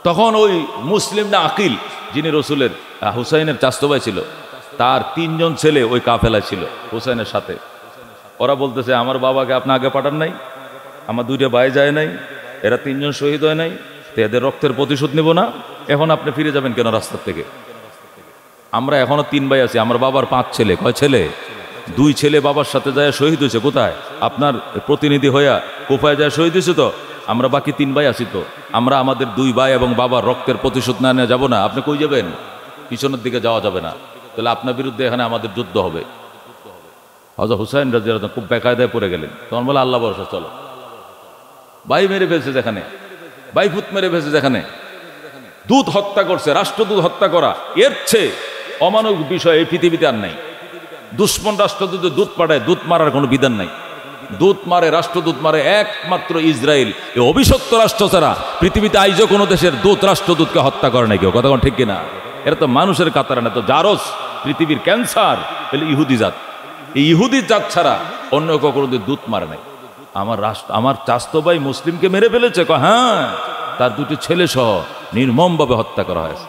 তখন ওই মুসলিম না আকিল, যিনি রসুলের হুসাইনের চাচতো ভাই ছিল, তার 3 জন ছেলে ওই কাফেলা ছিল হুসাইনের সাথে। ওরা বলতেছে, আমার বাবাকে আপনি আগে পাঠান নাই, আমার 2টা ভাই যায় নাই, এরা 3 জন শহীদ হয় নাই, তো এদের রক্তের প্রতিশোধ নেব না? এখন আপনি ফিরে যাবেন কেন রাস্তার থেকে? আমরা এখনো 3 ভাই আছি, আমার বাবার 5 ছেলে। কয় ছেলে? 2 ছেলে বাবার সাথে যায় শহীদ হয়েছে। কোথায়? আপনার প্রতিনিধি হইয়া কুফায় যায় শহীদ হয়েছে। তো আমরা বাকি 3 ভাই আছি, তো আমরা আমাদের 2 ভাই এবং বাবার রক্তের প্রতিশোধ না নিয়ে যাবো না? আপনি কই যাবেন? পিছনের দিকে যাওয়া যাবে না, তাহলে আপনার বিরুদ্ধে এখানে আমাদের যুদ্ধ হবে। হযরত হুসাইন রাদিয়াল্লাহু তাআলা খুব বেকায়দায় পড়ে গেলেন। তখন বলে, আল্লাহ ভরসা, চলো। ভাই মেরে ফেলছে যেখানে, ভাই ফুত মেরে ফেলছে যেখানে, দূত হত্যা করছে, রাষ্ট্রদূত হত্যা করা, এর চেয়ে অমানবিক বিষয় এই পৃথিবীতে আর নাই। দুশ্মন রাষ্ট্রদূত দূত পাঠায়, দূত মারার কোনো বিধান নাই। দূত মারে, রাষ্ট্রদূত মারে একমাত্র ইসরায়েল। এই অভিশপ্ত রাষ্ট্র ছাড়া পৃথিবীতে আইজও কোনো দেশের দূত রাষ্ট্রদূতকে হত্যা করে নাই কেউ। কথা কোন ঠিক কিনা? এরা তো মানুষের কাতারে না, তো জারজ পৃথিবীর ক্যান্সার হলো ইহুদি জাত। এই ইহুদি জাত ছাড়া অন্য কখনো দূত মারে নাই। আমার চাচতো ভাই মুসলিমকে মেরে ফেলেছে। হ্যাঁ, তার 2টি ছেলে সহ নির্মমভাবে হত্যা করা হয়েছে।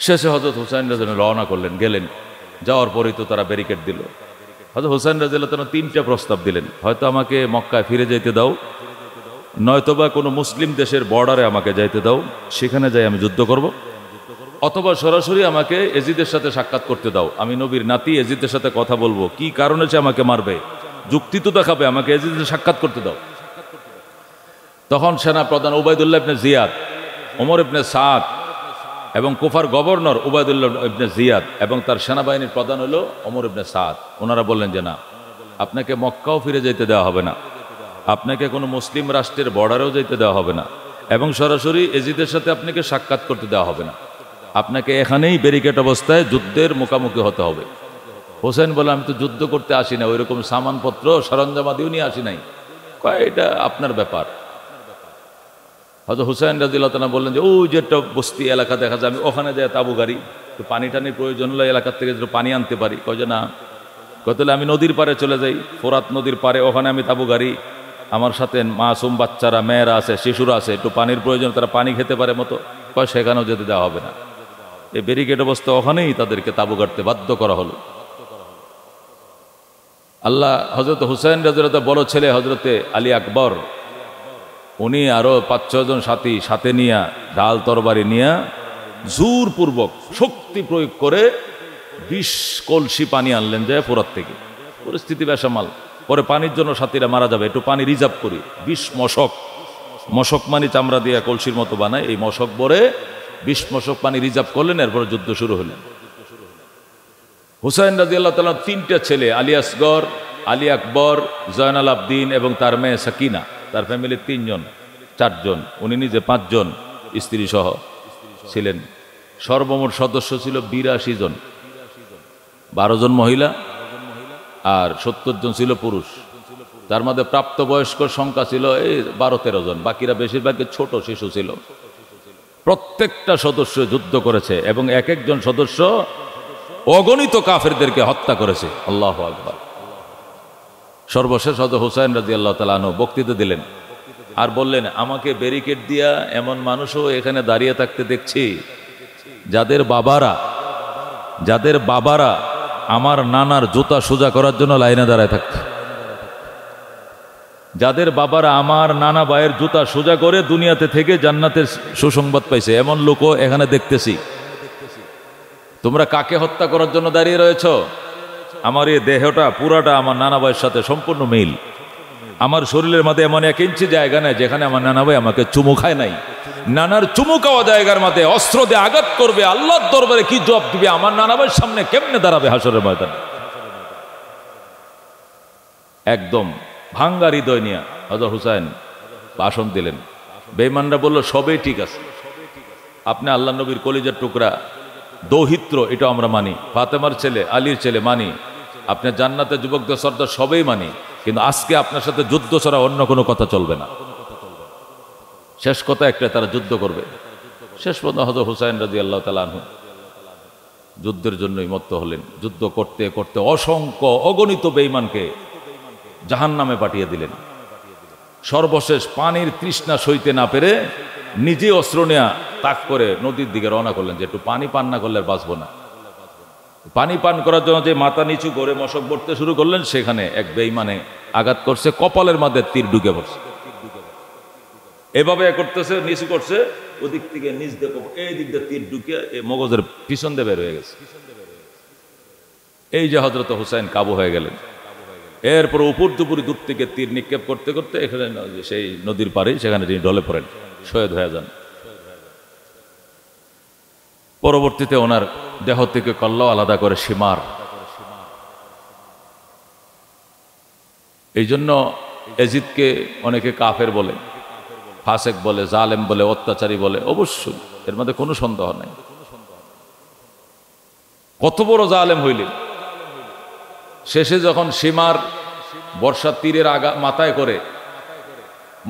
শেষে হযরত হুসাইন রাদিয়াল্লাহু রওনা করলেন, গেলেন। যাওয়ার পরেই তো তারা ব্যারিকেড দিল। হযরত হুসাইন রাদিয়াল্লাহু তাআলা 3টা প্রস্তাব দিলেন, হয়তো আমাকে মক্কায় ফিরে যেতে দাও, নয়তোবা কোনো মুসলিম দেশের বর্ডারে আমাকে যাইতে দাও, সেখানে যাই আমি যুদ্ধ করব, অথবা সরাসরি আমাকে এজিদের সাথে সাক্ষাৎ করতে দাও, আমি নবীর নাতি, এজিদের সাথে কথা বলবো, কি কারণে সে আমাকে মারবে, যুক্তি তো দেখাবে, আমাকে এজিদের সাক্ষাৎ করতে দাও। তখন সেনা প্রধান উবাইদুল্লাহ ইবনে জিয়াদ, ওমর ইবনে সাদ এবং কুফার গভর্নর উবাইদুল্লাহ ইবনে জিয়াদ এবং তার সেনাবাহিনীর প্রধান হলো ওমর ইবনে সাদ, ওনারা বললেন যে না, আপনাকে মক্কাও ফিরে যেতে দেওয়া হবে না, আপনাকে কোনো মুসলিম রাষ্ট্রের বর্ডারেও যেতে দেওয়া হবে না, এবং সরাসরি এজিদের সাথে আপনাকে সাক্ষাৎ করতে দেওয়া হবে না, আপনাকে এখানেই ব্যারিকেড অবস্থায় যুদ্ধের মুখোমুখি হতে হবে। হোসেন বলে, আমি তো যুদ্ধ করতে আসি না, ওইরকম সামানপত্র সরঞ্জামাদিও নিয়ে আসি নাই। কয়, এটা আপনার ব্যাপার। হযরত হুসাইন রাদিয়াল্লাহু তাআলা বললেন যে ওই যে একটা বস্তি এলাকা দেখা যায়, আমি ওখানে যাই তাবু গাড়ি, তো পানি টানির প্রয়োজন হলে এলাকার থেকে যদি পানি আনতে পারি। কয় যে না, কতলে আমি নদীর পাড়ে চলে যাই, ফোরাত নদীর পাড়ে, ওখানে আমি তাবু গাড়ি, আমার সাথে মাসুম বাচ্চারা, মেয়েরা আছে, শিশুরা আছে, একটু পানির প্রয়োজন, তারা পানি খেতে পারে মতো। কয় সেখানেও যেতে দেওয়া হবে না। এই ব্যারিকেড অবস্থা, ওখানেই তাদেরকে তাবু গাড়তে বাধ্য করা হলো। আল্লাহ হযরত হুসাইন রাদিয়াল্লাহু তাআলা বড় ছেলে হযরতে আলী আকবর, উনি আরো 5-6 জন সাথী সাথে নিয়ে, ঢাল তরবারি নিয়ে জোরপূর্বক শক্তি প্রয়োগ করে 20 কলসি পানি আনলেন যায় ফোরাত থেকে। পরিস্থিতি বেসামাল, পরে পানির জন্য সাথীরা মারা যাবে, একটু পানি রিজার্ভ করি। 20 মশক মানে চামড়া দিয়ে কলসির মতো বানায়, এই মশক ভরে 20 মশক পানি রিজার্ভ করলেন। এরপরে যুদ্ধ শুরু হলেন। হুসাইন রাদিয়াল্লাহু তাআলা 3টা ছেলে, আলী আসগর, আলী আকবর, জয়নাল আবদিন এবং তার মেয়ে সাকিনা, তার ফ্যামিলির 3 জন, 4 জন, উনি নিজে 5 জন স্ত্রী সহ ছিলেন। সর্বমোট সদস্য ছিল 82 জন, 12 জন মহিলা আর 70 জন ছিল পুরুষ। তার মধ্যে প্রাপ্তবয়স্ক সংখ্যা ছিল এই 12-13 জন, বাকিরা বেশিরভাগই ছোট শিশু ছিল। প্রত্যেকটা সদস্য যুদ্ধ করেছে এবং এক একজন সদস্য অগণিত কাফেরদেরকে হত্যা করেছে। আল্লাহু আকবার। সর্বশেষ হযরত হুসাইন রাদিয়াল্লাহু তাআলা আনহু বক্তৃতা দিলেন আর বললেন, আমাকে ব্যারিকেড দিয়া এমন মানুষও এখানে দাঁড়িয়ে থাকতে দেখছি যাদের বাবারা আমার নানার জুতা সোজা করার জন্য লাইনে দাঁড়ায় থাকছে, যাদের বাবারা আমার নানা ভাইয়ের জুতা সোজা করে দুনিয়াতে থেকে জান্নাতের সুসংবাদ পাইছে, এমন লোকও এখানে দেখতেছি। তোমরা কাকে হত্যা করার জন্য দাঁড়িয়ে রয়েছ? আমার এই দেহটা পুরাটা আমার নানা ভাইয়ের সাথে সম্পূর্ণ মিল। আমার শরীরের মধ্যে এমন 1 ইঞ্চি জায়গা নেই যেখানে আমার নানা ভাই আমাকে চুমু খায় নাই। নানার চুমু খাওয়া জায়গার মধ্যে অস্ত্র দিয়ে আঘাত করবে, আল্লাহর দরবারে কি জবাব দিবে? আমার নানা ভাইয়ের সামনে কেমনে দাঁড়াবে হাসরের ময়দানে? একদম ভাঙ্গা হৃদয় নিয়ে হযরত হুসাইন ভাষণ দিলেন। বেঈমানরা বলল, সবই ঠিক আছে, আপনি আল্লাহ নবীর কলিজার টুকরা, দৌহিত্র, এটা আমরা মানি, ফাতেমার ছেলে, আলীর ছেলে মানি, আপনি জান্নাতের যুবকদের সর্দার, সবই মানি, কিন্তু আজকে আপনার সাথে যুদ্ধ ছাড়া অন্য কোনো কথা চলবে না। শেষ কথা একটা, তারা যুদ্ধ করবে। শেষ পর্যন্ত হযরত হুসাইন রাদিয়াল্লাহু তাআলা আনহু যুদ্ধের জন্যই মত্ত হলেন। যুদ্ধ করতে করতে অসংখ্য অগণিত বেঈমানকে জাহান্নামে পাঠিয়ে দিলেন। সর্বশেষ পানির তৃষ্ণা সইতে না পেরে নিজে অস্ত্র নেয়া তাক করে নদীর দিকে রওনা করলেন, যে একটু পানি পান না করলে আর বাঁচবো না। পানি পান করার জন্য যে মাথা নিচু করে মশক পড়তে শুরু করলেন, সেখানে এক বেঈমানে আঘাত করছে, কপালের মধ্যে তীর ঢুকে পড়ছে। এভাবে করতেছে, নিচু করছে, ওদিক থেকে নিচ দেখো, এই দিক দিয়ে তীর ঢুকে মগজের পিছন দিয়ে বের হয়ে গেছে। এই যে হযরত হুসাইন কাবু হয়ে গেলেন। এরপর উপর দুপুরি দূর থেকে তীর নিক্ষেপ করতে করতে এখানে সেই নদীর পাড়ে, সেখানে তিনি ঢলে পড়েন, শহীদ হয়ে যান। পরবর্তীতে ওনার দেহ থেকে কল্লাও আলাদা করে সীমার। এই জন্য এজিদকে অনেকে কাফের বলে, ফাসেক বলে, জালেম বলে, অত্যাচারী বলে। অবশ্যই এর মধ্যে কোনো সন্দেহ নাই। কত বড় জালেম হইলেন! শেষে যখন সীমার বর্ষার তীরের মাথায় করে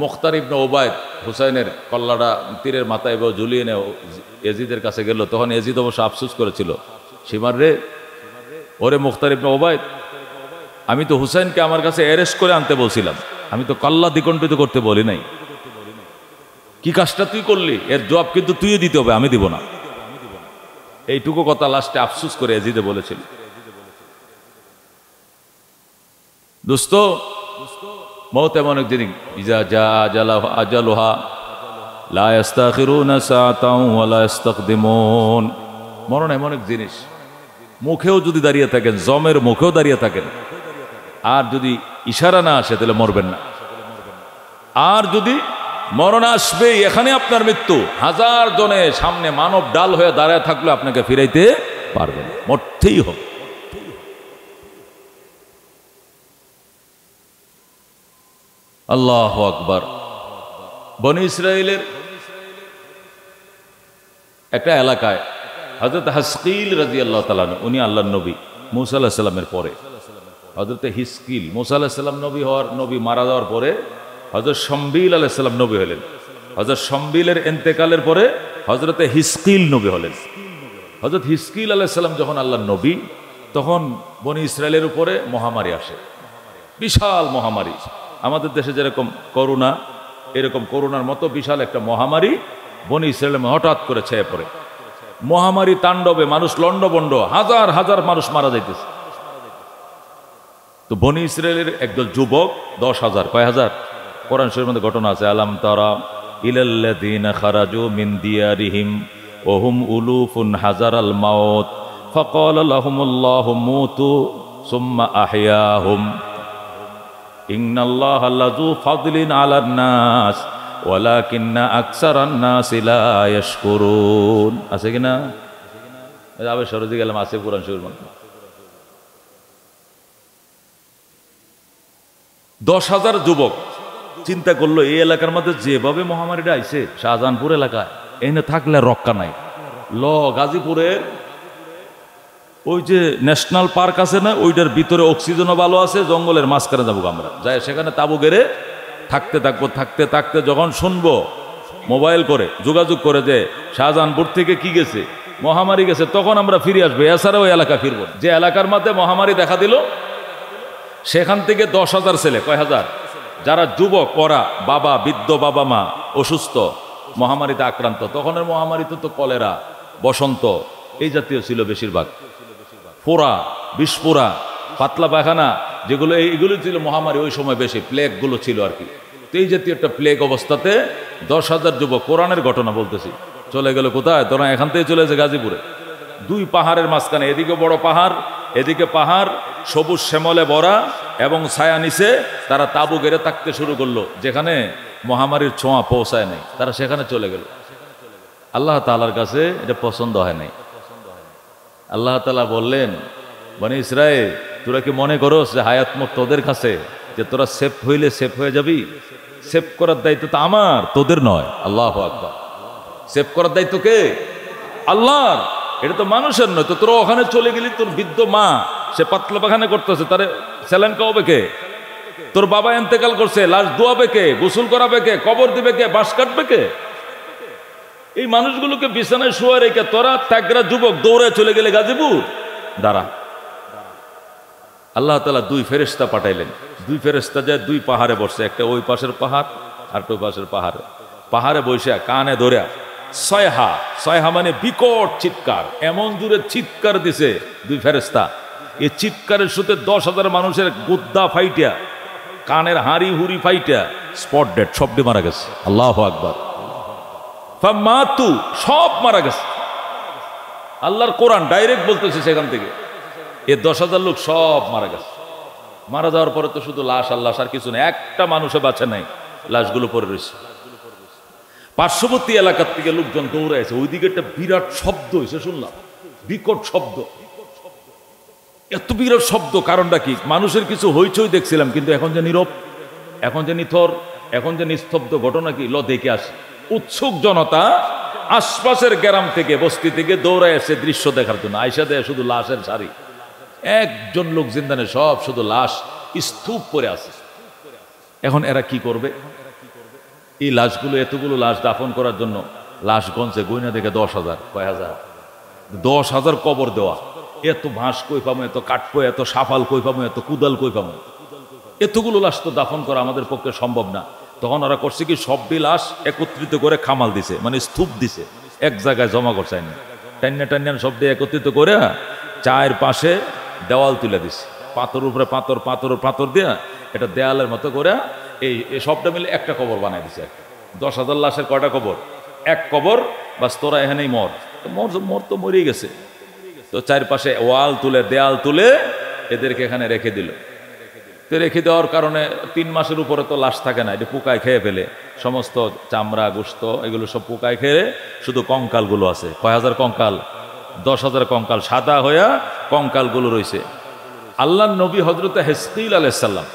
মুখতার ইবনে ওবায়দ হুসাইনের কল্লাটা তীরের মাথায় ঝুলিয়ে নেও এজিদের কাছে গেল, তখন এজিদ অবশ্য আফসোস করেছিল, সীমার রে, ওরে মুখতার ইবনে ওবায়দ, আমি তো হুসাইনকে আমার কাছে অ্যারেস্ট করে আনতে বলছিলাম, আমি তো কল্লা দ্বিকণ্ঠিত করতে বলি নাই। কি কাজটা তুই করলি, এর জবাব কিন্তু তুই দিতে হবে, আমি দিব না। এইটুকু কথা লাস্টে আফসোস করে এজিদে বলেছিল। দোস্ত, মওত এমন এক জিনিস, ইজা জা আজালুহা লা ইস্তাখিরুনা সাআতাও ওয়া লা ইস্তাকদিমুন। মরণ এমন এক জিনিস, মুখেও যদি দাঁড়িয়ে থাকেন, জমের মুখেও দাঁড়িয়ে থাকেন, আর যদি ইশারা না আসে তাহলে মরবেন না। আর যদি মরণ আসবে, এখানে আপনার মৃত্যু, 1000 জনের সামনে মানব ডাল হয়ে দাঁড়ায় থাকলে আপনাকে ফিরাইতে পারবেন, মরতেই হবে। আল্লাহু আকবার। বনি ইসরাইলের একটা এলাকায় হযরত হিজকিল রাদিয়াল্লাহু তাআলা, উনি আল্লাহর নবী মূসা আলাইহিস সালামের পরে, হযরত হিজকিল, মূসা আলাইহিস সালাম নবী মারা যাওয়ার পরে হযরত শমবিল আলাইহিস সালাম নবী হলেন। হযরত শমবিলের ইন্তেকালের পরে হযরত হিজকিল নবী হলেন। হযরত হিজকিল আলাইহিস সালাম যখন আল্লাহর নবী, তখন বনি ইসরাইলের উপরে মহামারী আসে, বিশাল মহামারী। আমাদের দেশে যেরকম করোনা, এরকম করোনার মতো বিশাল একটা মহামারী বনি ইসরায়েলে হঠাৎ করে ছেয়ে পড়ে। মহামারী তাণ্ডবে মানুষ লন্ডভন্ড, হাজার হাজার মানুষ মারা যাইতেছে। তো বনি ইসরায়েলের একদল যুবক, 10,000, কয় হাজার, কোরআন শরীফের মধ্যে ঘটনা আছে, আলাম তারা ইলাল্লাযীনা খারাজু মিন দিয়ারিহিম ওয়া হুম উলুফুন হাজারাল মাউত ফাকালা লাহুমুল্লাহু মুতু সুম্মা আহইয়াহুম ইন্নাল্লাহা লাযু ফাদলিন আলান নাস ওয়ালাকিন্না আকসারান নাসি লা ইয়াশকুরুন। আছে কিনা? আবার সরজি গেলাম, আছে কোরআন শরীফের মধ্যে। 10,000 যুবক চিন্তা করলো, এই এলাকার মধ্যে যেভাবে মহামারীটা আইছে, শাহজাহানপুর এলাকায় এনে থাকলে রক্ষা নাই। গাজীপুরের ওই যে ন্যাশনাল পার্ক আছে না, ওইটার ভিতরে অক্সিজেনও ভালো আছে, জঙ্গলের মাঝখানে যাবো আমরা, যাই সেখানে তাবু গেড়ে থাকতে থাকবো। থাকতে থাকতে যখন শুনবো মোবাইল করে যোগাযোগ করে যে শাহজাহানপুর থেকে কি গেছে, মহামারী গেছে, তখন আমরা ফিরে আসবো, এছাড়া ওই এলাকা ফিরবো। যে এলাকার মধ্যে মহামারী দেখা দিল, সেখান থেকে 10,000 ছেলে, কয় হাজার, যারা যুবক, ওরা বাবা, বৃদ্ধ বাবা মা অসুস্থ, মহামারীতে আক্রান্ত। তখনের মহামারীতে তো কলেরা, বসন্ত, এই জাতীয় ছিল বেশিরভাগ। ফোড়া, বিষফোড়া, পাতলা পায়খানা, যেগুলো এইগুলো ছিল মহামারী ওই সময় বেশি, প্লেগগুলো ছিল আর কি। তো এই জাতীয় একটা প্লেগ অবস্থাতে 10,000 যুবক, কোরআনের ঘটনা বলতেছি, চলে গেল কোথায়? তোরা এখান থেকে চলে এসে গাজীপুরে। দুই পাহাড়ের মাঝখানে, এদিকে বড় পাহাড়, এদিকে পাহাড়, সবুজ শ্যামলে ভরা এবং ছায়া নিচে তারা তাঁবু গেড়ে থাকতে শুরু করলো। যেখানে মহামারীর ছোঁয়া পৌঁছায় নাই তারা সেখানে চলে গেল। আল্লাহ তাআলার কাছে এটা পছন্দ হয় নাই। আল্লাহ তাআলা বললেন, বনি ইসরাইল, তোরা কি মনে করস যে হায়াত মত তোদের কাছে, যে তোরা সেফ হইলে সেফ হয়ে যাবি? সেফ করার দায়িত্ব তো আমার, তোদের নয়। আল্লাহু আকবার। সেফ করার দায়িত্ব কে? আল্লাহর। এটা তো মানুষের নয়। তো তোরা ওখানে চলে গেলি, তোর বৃদ্ধ মা সে পাতলা পাখানা করতেছে, তারে স্যালাইন খাওয়াবে কে? তোর বাবা ইন্তেকাল করছে, লাশ ধোয়াবে কে? গোসল করাবে কে? কবর দিবে কে? বাঁশ কাটবে কে? এই মানুষগুলোকে বিছানায় শুয়ে রেখে তোরা তাগরা যুবক দৌড়ে চলে গেলে গাজীপুর দাঁড়া। আল্লাহ তাআলা দুই ফেরেশতা পাঠাইলেন। দুই ফেরেশতা যায় দুই পাহাড়ে বসছে, একটা ওই পাশের পাহাড় আর ওই পাশের পাহাড়ে। পাহাড়ে বসে কানে ধরে সয়হা, সয়হা মানে বিকট চিৎকার, এমন জোরে চিৎকার দিছে দুই ফেরেশতা, এই চিৎকারের সাথে 10,000 মানুষের গুদ্দা ফাইটিয়া, কানের হাড়ি হুড়ি ফাইটিয়া স্পট ডেড, সবটি মারা গেছে। আল্লাহু আকবার। ফামাতু, সব মারা গেছে। আল্লাহর কোরআন ডাইরেক্ট বলতেছে সেখান থেকে, এই 10,000 লোক সব মারা গেছে। মারা যাওয়ার পরে তো শুধু লাশ আর লাশ, আর কিছু নেই, একটা মানুষে বাঁচে নাই, লাশগুলো পড়ে রয়েছে। পার্শ্ববর্তী এলাকার থেকে লোকজন দৌড়াইছে, ওইদিকে একটা বিরাট শব্দ হয়েছে, শুনলাম বিকট শব্দ, এত বিরাট শব্দ। কারণটা কি? মানুষের কিছু হইচই দেখছিলাম, কিন্তু এখন যে নীরব, এখন যে নিথর, এখন যে নিস্তব্ধ। ঘটনা কি? দেখে আসে। উৎসুক জনতা আশপাশের গ্রাম থেকে, বস্তি থেকে দৌড়ায় এসে দৃশ্য দেখার জন্য। আয়সা দেয় শুধু লাশের সারি, একজন লোক জিন্দানে, সব শুধু লাশ স্তূপ করে আছে। এখন এরা কি করবে? এই লাশগুলো, এতগুলো লাশ দাফন করার জন্য লাশ গঞ্জে গইনা দেখে 10,000, কয় হাজার, 10,000 কবর দেওয়া। এত বাঁশ কই পাবো, এত কাঠপো, এত সাফাল কই পাবো, এত কুদাল কই পাবো? এতগুলো লাশ তো দাফন করা আমাদের পক্ষে সম্ভব না। তখন ওরা করছে কি, সবটি লাশ একত্রিত করে খামাল দিছে, মানে স্তূপ দিছে, এক জায়গায় জমা করছে না, টান্না টান্না সব দিয়ে একত্রিত করে চায়ের পাশে দেওয়াল তুলে দিছে, পাথর উপরে পাথর, পাথর পাথর দিয়ে এটা দেয়ালের মতো করে এই সবটা মিলে একটা কবর বানাই দিছে। 10,000 লাশের কয়টা কবর? এক কবর। বাস তোরা এখানেই মর। মর তো মরেই গেছে। তো চারপাশে ওয়াল তুলে, দেয়াল তুলে এদেরকে এখানে রেখে দিল। তো রেখে দেওয়ার কারণে 3 মাসের উপরে তো লাশ থাকে না, এটা পোকায় খেয়ে ফেলে, সমস্ত চামড়া গোশত এগুলো সব পোকায় খেয়ে, শুধু কঙ্কালগুলো আছে। কয় হাজার কঙ্কাল? 10,000 কঙ্কাল, সাদা হইয়া কঙ্কালগুলো রয়েছে। আল্লাহর নবী হযরত হিজকিল আলাইহিস সালাম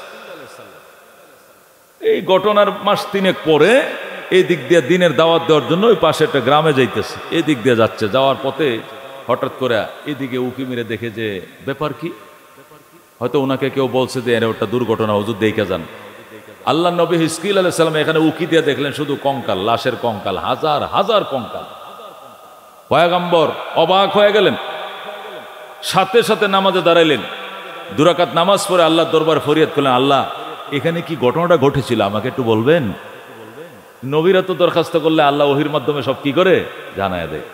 এই ঘটনার মাস 3 পরে এই দিক দিয়ে দিনের দাওয়াত দেওয়ার জন্য ওই পাশে একটা গ্রামে যাইতেছে, এই দিক দিয়ে যাচ্ছে। যাওয়ার পথে হঠাৎ করে এদিকে উকি মেরে দেখে যে ব্যাপার কি, হয়তো ওনাকে কেউ বলছে যে এর একটা দুর্ঘটনা, হুজুর দেখে যান। আল্লাহ নবী হিজকিল আলাইহিস সালাম এখানে উকি দিয়ে দেখলেন শুধু কঙ্কাল, লাশের কঙ্কাল, হাজার হাজার কঙ্কাল। পয়গম্বর অবাক হয়ে গেলেন, সাথে সাথে নামাজে দাঁড়াইলেন। 2 রাকাত নামাজ পড়ে আল্লাহর দরবার ফরিয়াদ করলেন, আল্লাহ এখানে কি ঘটনাটা ঘটেছিল আমাকে একটু বলবেন? নবীরা তো দরখাস্ত করলে আল্লাহ ওহির মাধ্যমে সব কি করে জানায় দেয়।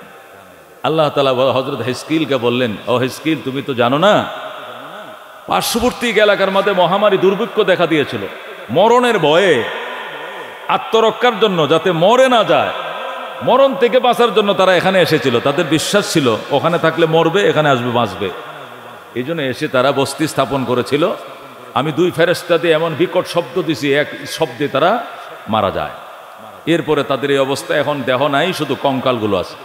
আল্লাহ তাআলা হযরত হিজকিলকে বললেন, ও হিজকিল, তুমি তো জানো না, পার্শ্ববর্তী এলাকার মধ্যে মহামারী দুর্ভিক্ষ দেখা দিয়েছিল। মরণের ভয়ে, আত্মরক্ষার জন্য, যাতে মরে না যায়, মরণ থেকে বাঁচার জন্য তারা এখানে এসেছিল। তাদের বিশ্বাস ছিল ওখানে থাকলে মরবে, এখানে আসবে বাঁচবে। এই জন্য এসে তারা বস্তি স্থাপন করেছিল। আমি 2 ফেরেশতা দিয়ে এমন বিকট শব্দ দিছি, এক শব্দে তারা মারা যায়। এরপরে তাদের এই অবস্থা, এখন দেহ নাই, শুধু কঙ্কালগুলো আছে।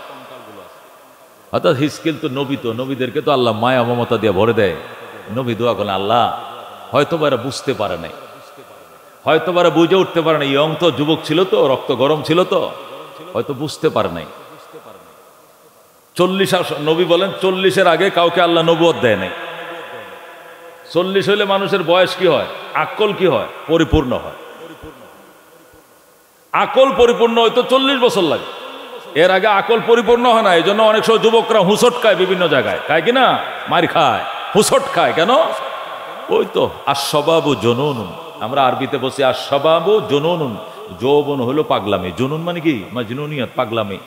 অর্থাৎ হিজকিল তো নবী, তো নবীদেরকে তো আল্লাহ মায়া মমতা দিয়ে ভরে দেয়। নবী দোয়া করেন, আল্লাহ হয়তো এরা বুঝতে পারে নাই, হয়তো এরা বুঝে উঠতে পারে নাই, ইয়ং তো, যুবক ছিল তো, রক্ত গরম ছিল তো, হয়তো বুঝতে পারে নাই। 40, নবী বলেন 40-এর আগে কাউকে আল্লাহ নবুয়ত দেয় নাই। 40 হইলে মানুষের বয়স কি হয়, আকল কি হয়, পরিপূর্ণ হয়। আকল পরিপূর্ণ হয়তো 40 বছর লাগে, এর আগে আকল পরিপূর্ণ হয় না। এই জন্য অনেক সময় যুবকরা হুঁচট খায়, বিভিন্ন জায়গায় খায় কিনা, মার খায়, হুঁচট খায়। কেন? ওই তো আশ-শাবাবু জুনুনুন, আমরা আরবিতে বলছি আশ-শাবাবু জুনুনুন। যৌবন হলো পাগলামি, জুনুন মানে কি, মাজনুনিয়ত, পাগলামি।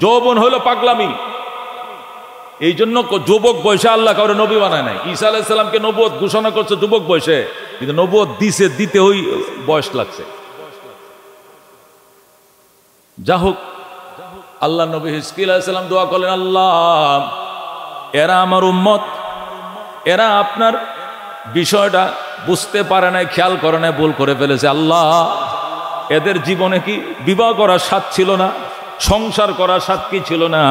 যৌবন হলো পাগলামি। এই জন্য যুবক বয়সে আল্লাহ কাউরে নবী বানায় নাই। ঈসা আলাইহিস সালামকে নবুয়ত ঘোষণা করছে যুবক বয়সে, কিন্তু নবুয়ত দিতে ওই বয়স লাগছে। যা হোক, আল্লাহ নবী হিজকিল আলাইহিস সালাম দোয়া করলেন, আল্লাহ এরা আমার উম্মত, এরা আপনার বিষয়টা বুঝতে পারে নাই, খেয়াল করে নাই, ভুল করে ফেলেছে। আল্লাহ এদের জীবনে কি বিবাহ করার স্বাদ ছিল না? সংসার করার স্বাদ কি ছিল না?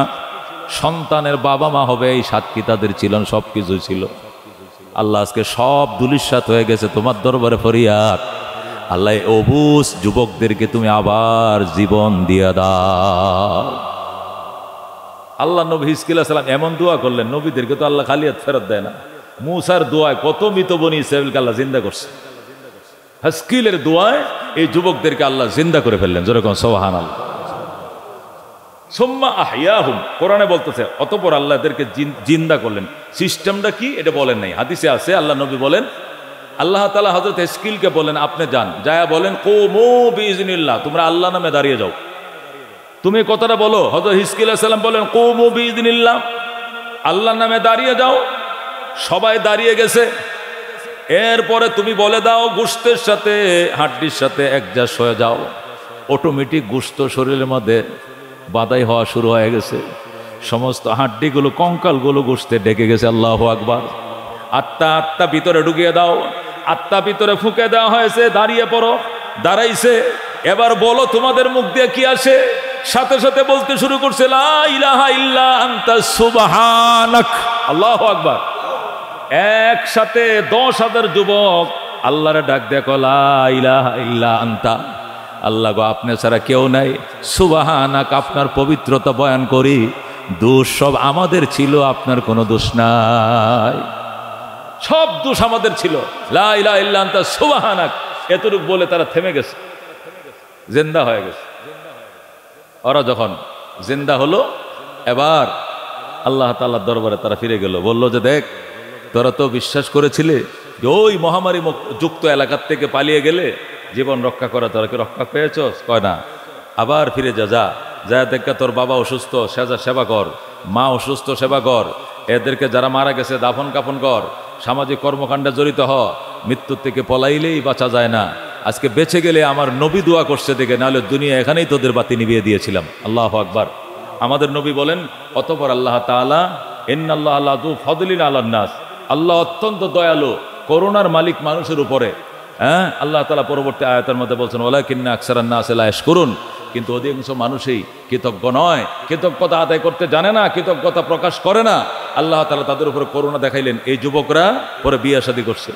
সন্তানের বাবা মা হবে এই স্বাদ কি তাদের ছিল না? সব কিছু ছিল। আল্লাহ আজকে সব ধূলিসাৎ হয়ে গেছে, তোমার দরবারে ফরিয়াদ। আল্লাহ অবুজ যুবকদেরকে তুমি আবার জীবন দিয়ে দাও। আল্লাহ নবী হিজকিল আলাইহিস সালাম এমন দোয়া করলেন, নবীদেরকে তো আল্লাহ খালি হাত ফেরত দেয় না। মুসার দোয়ায় কত মৃত বনি ইসরাঈলকে আল্লাহ জিন্দা করছে। হিজকিলের দোয়ায় এই যুবকদেরকে আল্লাহ জিন্দা করে ফেললেন। যেরকম সুবহানাল্লাহ। সুম্মা আহইয়াহুম, কোরআনে বলতেছে অতঃপর আল্লাহ এদেরকে জিন্দা করলেন। সিস্টেমটা কি এটা বলেন নাই, হাদিসে আছে। আল্লাহ নবী বলেন, আল্লাহ তাআলা হযরত হিজকিলকে বলেন আপনি যান, যায়া বলেন কুমু বিইজনিল্লাহ, তোমরা আল্লাহ নামে দাঁড়িয়ে যাও। তুমি কথাটা বলো। হযরত হিজকিল আলাইহিস সালাম বলেন কুমু বিইজনিল্লাহ, আল্লাহর নামে দাঁড়িয়ে যাও। সবাই দাঁড়িয়ে গেছে। এরপরে তুমি বলে দাও গোশতের সাথে হাড্ডির সাথে অ্যাডজাস্ট হয়ে যাও। অটোমেটিক গোশত শরীরের মধ্যে বাদাই হওয়া শুরু হয়ে গেছে। সমস্ত হাড্ডিগুলো কঙ্কালগুলো গোশতে ঢেকে গেছে। আল্লাহু আকবার। আত্মা ভিতরে ঢুকিয়ে দাও। আত্মা ভিতরে ফুঁকে দেওয়া হয়েছে। দাঁড়িয়ে পড়ো। দাঁড়াইছে। এবার বলো তোমাদের মুখ দিয়ে কি আসে? সাথে সাথে বলতে শুরু করছে লা ইলাহা ইল্লা আনতা সুবহানাক। আল্লাহু আকবার। একসাথে 10,000 যুবক আল্লাহরে ডাক দেখো লা ইলাহা ইল্লা আনতা, আল্লাহ গো আপনি ছাড়া কেউ নাই, সুবহানাক আপনার পবিত্রতা বয়ান করি, দোষ সব আমাদের ছিল, আপনার কোনো দোষ নাই, সব দোষ আমাদের ছিল, লা ইলাহা ইল্লা আনতা সুবহানাক। এতটুকু বলে তারা থেমে গেছে, জিন্দা হয়ে গেছে। ওরা যখন জিন্দা হলো এবার আল্লাহ তাআলার দরবারে তারা ফিরে গেল। বলল যে দেখ তোরা তো বিশ্বাস করেছিলে যে ওই মহামারী যুক্ত এলাকার থেকে পালিয়ে গেলে জীবন রক্ষা করা, তোরা কি রক্ষা পেয়েছস? কয় না। আবার ফিরে যা দেখা তোর বাবা অসুস্থ, সেবা কর, মা অসুস্থ, সেবা কর, এদেরকে যারা মারা গেছে দাফন কাফন কর, সামাজিক কর্মকাণ্ডে জড়িত হ। মৃত্যুর থেকে পলাইলেই বাঁচা যায় না। আজকে বেঁচে গেলে আমার নবী দোয়া করছে দেখে, নাহলে দুনিয়া এখানেই তোদের বাতি নিভিয়ে দিয়েছিলাম। আল্লাহু আকবার। আমাদের নবী বলেন অতঃপর আল্লাহ তাআলা ইন্নাল্লাহা লাযু ফাদলিন আলান নাস, আল্লাহ অত্যন্ত দয়ালু, করুণার মালিক মানুষের উপরে। হ্যাঁ, আল্লাহ তাআলা পরবর্তী আয়াতের মধ্যে বলছেন ওয়ালাকিন্না আকসারান নাস লা ইয়াশকুরুন, কিন্তু অধিকাংশ মানুষই কৃতজ্ঞ নয়, কৃতজ্ঞতা আদায় করতে জানে না, কৃতজ্ঞতা প্রকাশ করে না। আল্লাহ তাআলা তাদের উপরে করুণা দেখাইলেন। এই যুবকরা পরে বিয়ে শাদী করছে,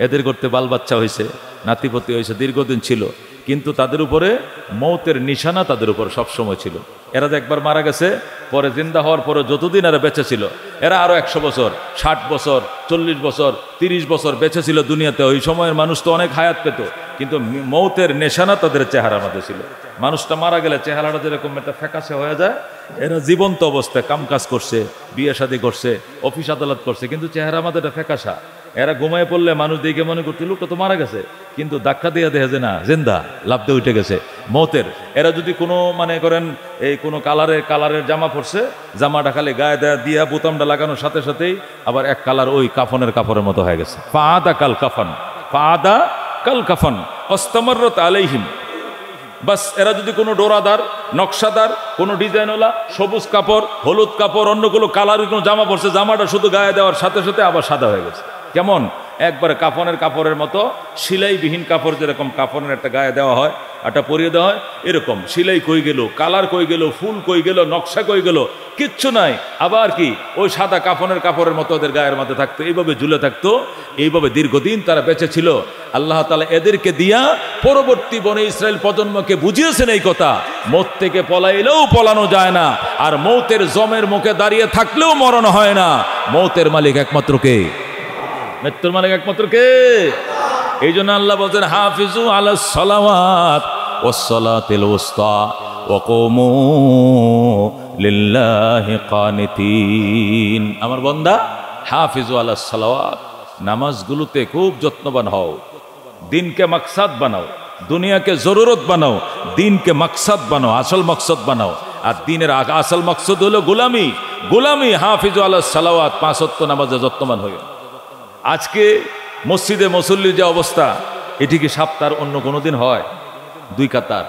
এদের করতে বাল বাচ্চা হয়েছে, নাতিপতি হয়েছে, দীর্ঘদিন ছিল, কিন্তু তাদের উপরে মৌতের নিশানা তাদের উপর সবসময় ছিল। এরা যে একবার মারা গেছে, পরে জিন্দা হওয়ার পরে যতদিন এরা বেঁচে ছিল, এরা আরো 100 বছর, 60 বছর, 40 বছর, 30 বছর বেঁচে ছিল দুনিয়াতে। ওই সময়ের মানুষ তো অনেক হায়াত পেত, কিন্তু মৌতের নিশানা তাদের চেহারার মধ্যে ছিল। মানুষটা মারা গেলে চেহারাটা যেরকম একটা ফ্যাকাশে হয়ে যায়, এরা জীবন্ত অবস্থায় কামকাজ করছে, বিয়ে শাদী করছে, অফিস আদালত করছে, কিন্তু চেহারা আমাদের একটা ফ্যাকাশা। এরা ঘুমায় পড়লে মানুষ দেখে মনে করতে লোকটা তো মারা গেছে, কিন্তু ধাক্কা দিয়ে দেখে যে না জিন্দা, লাভ দিয়ে উঠে গেছে মৌতের। এরা যদি কোনো মানে করেন এই কোনো কালারের জামা পরছে, জামাটা খালি গায়ে দিয়া বোতামটা লাগানোর সাথে সাথেই আবার এক কালার ওই কাফনের কাপড়ের মতো হয়ে গেছে। ফাআদা কাল কাফন, ফাআদা কাল কাফন অস্তামাররাত আলাইহিম। বাস এরা যদি কোনো ডোরাদার, নকশাদার, কোনো ডিজাইনওয়ালা সবুজ কাপড়, হলুদ কাপড়, অন্য কোনো কালারের কোনো জামা পরছে, জামাটা শুধু গায়ে দেওয়ার সাথে সাথে আবার সাদা হয়ে গেছে। কেমন? একবারে কাফনের কাপড়ের মতো, সিলাইবিহীন কাপড় যেরকম কাফনের একটা গায়ে দেওয়া হয়, একটা পরিয়ে দেওয়া হয়, এরকম সিলাই কই গেল, কালার কই গেল, ফুল কই গেল, নকশা কই গেল, কিচ্ছু নাই। আবার কি ওই সাদা কাফনের কাপড়ের মতো ওদের গায়ের মধ্যে থাকতো, এইভাবে ঝুলে থাকতো। এইভাবে দীর্ঘদিন তারা বেঁচে ছিল। আল্লাহ তাআলা এদেরকে দিয়া পরবর্তী বনি ইসরাইল প্রজন্মকে বুঝিয়েছেন এই কথা, মৌত থেকে পলাইলেও পলানো যায় না, আর মৌতের জমের মুখে দাঁড়িয়ে থাকলেও মরণ হয় না। মৌতের মালিক একমাত্র কে? মৃত্যুর মালিক একমাত্র কে? এই জন্য আল্লাহ বলছেন হাফিজু আলাস সালাওয়াত ওয়াস সালাতিল উসতা ওয়া কুমু লিল্লাহি কানিতিন। আমার বান্দা হাফিজু আলাস সালাওয়াত, নামাজগুলোতে খুব যত্নবান হও, দিনকে মাকসাদ বানাও, দুনিয়াকে জরুরত বানাও, দিনকে মাকসাদ বানাও, আসল মাকসাদ বানাও। আর দিনের আসল মাকসাদ হলো গোলামি। গোলামি হাফিজু আলাস সালাওয়াত, 5 ওয়াক্ত নামাজে যত্নবান হও। আজকে মসজিদে মুসল্লির যে অবস্থা, এটি কি সপ্তাহের অন্য কোনো দিন হয়? 2 কাতার,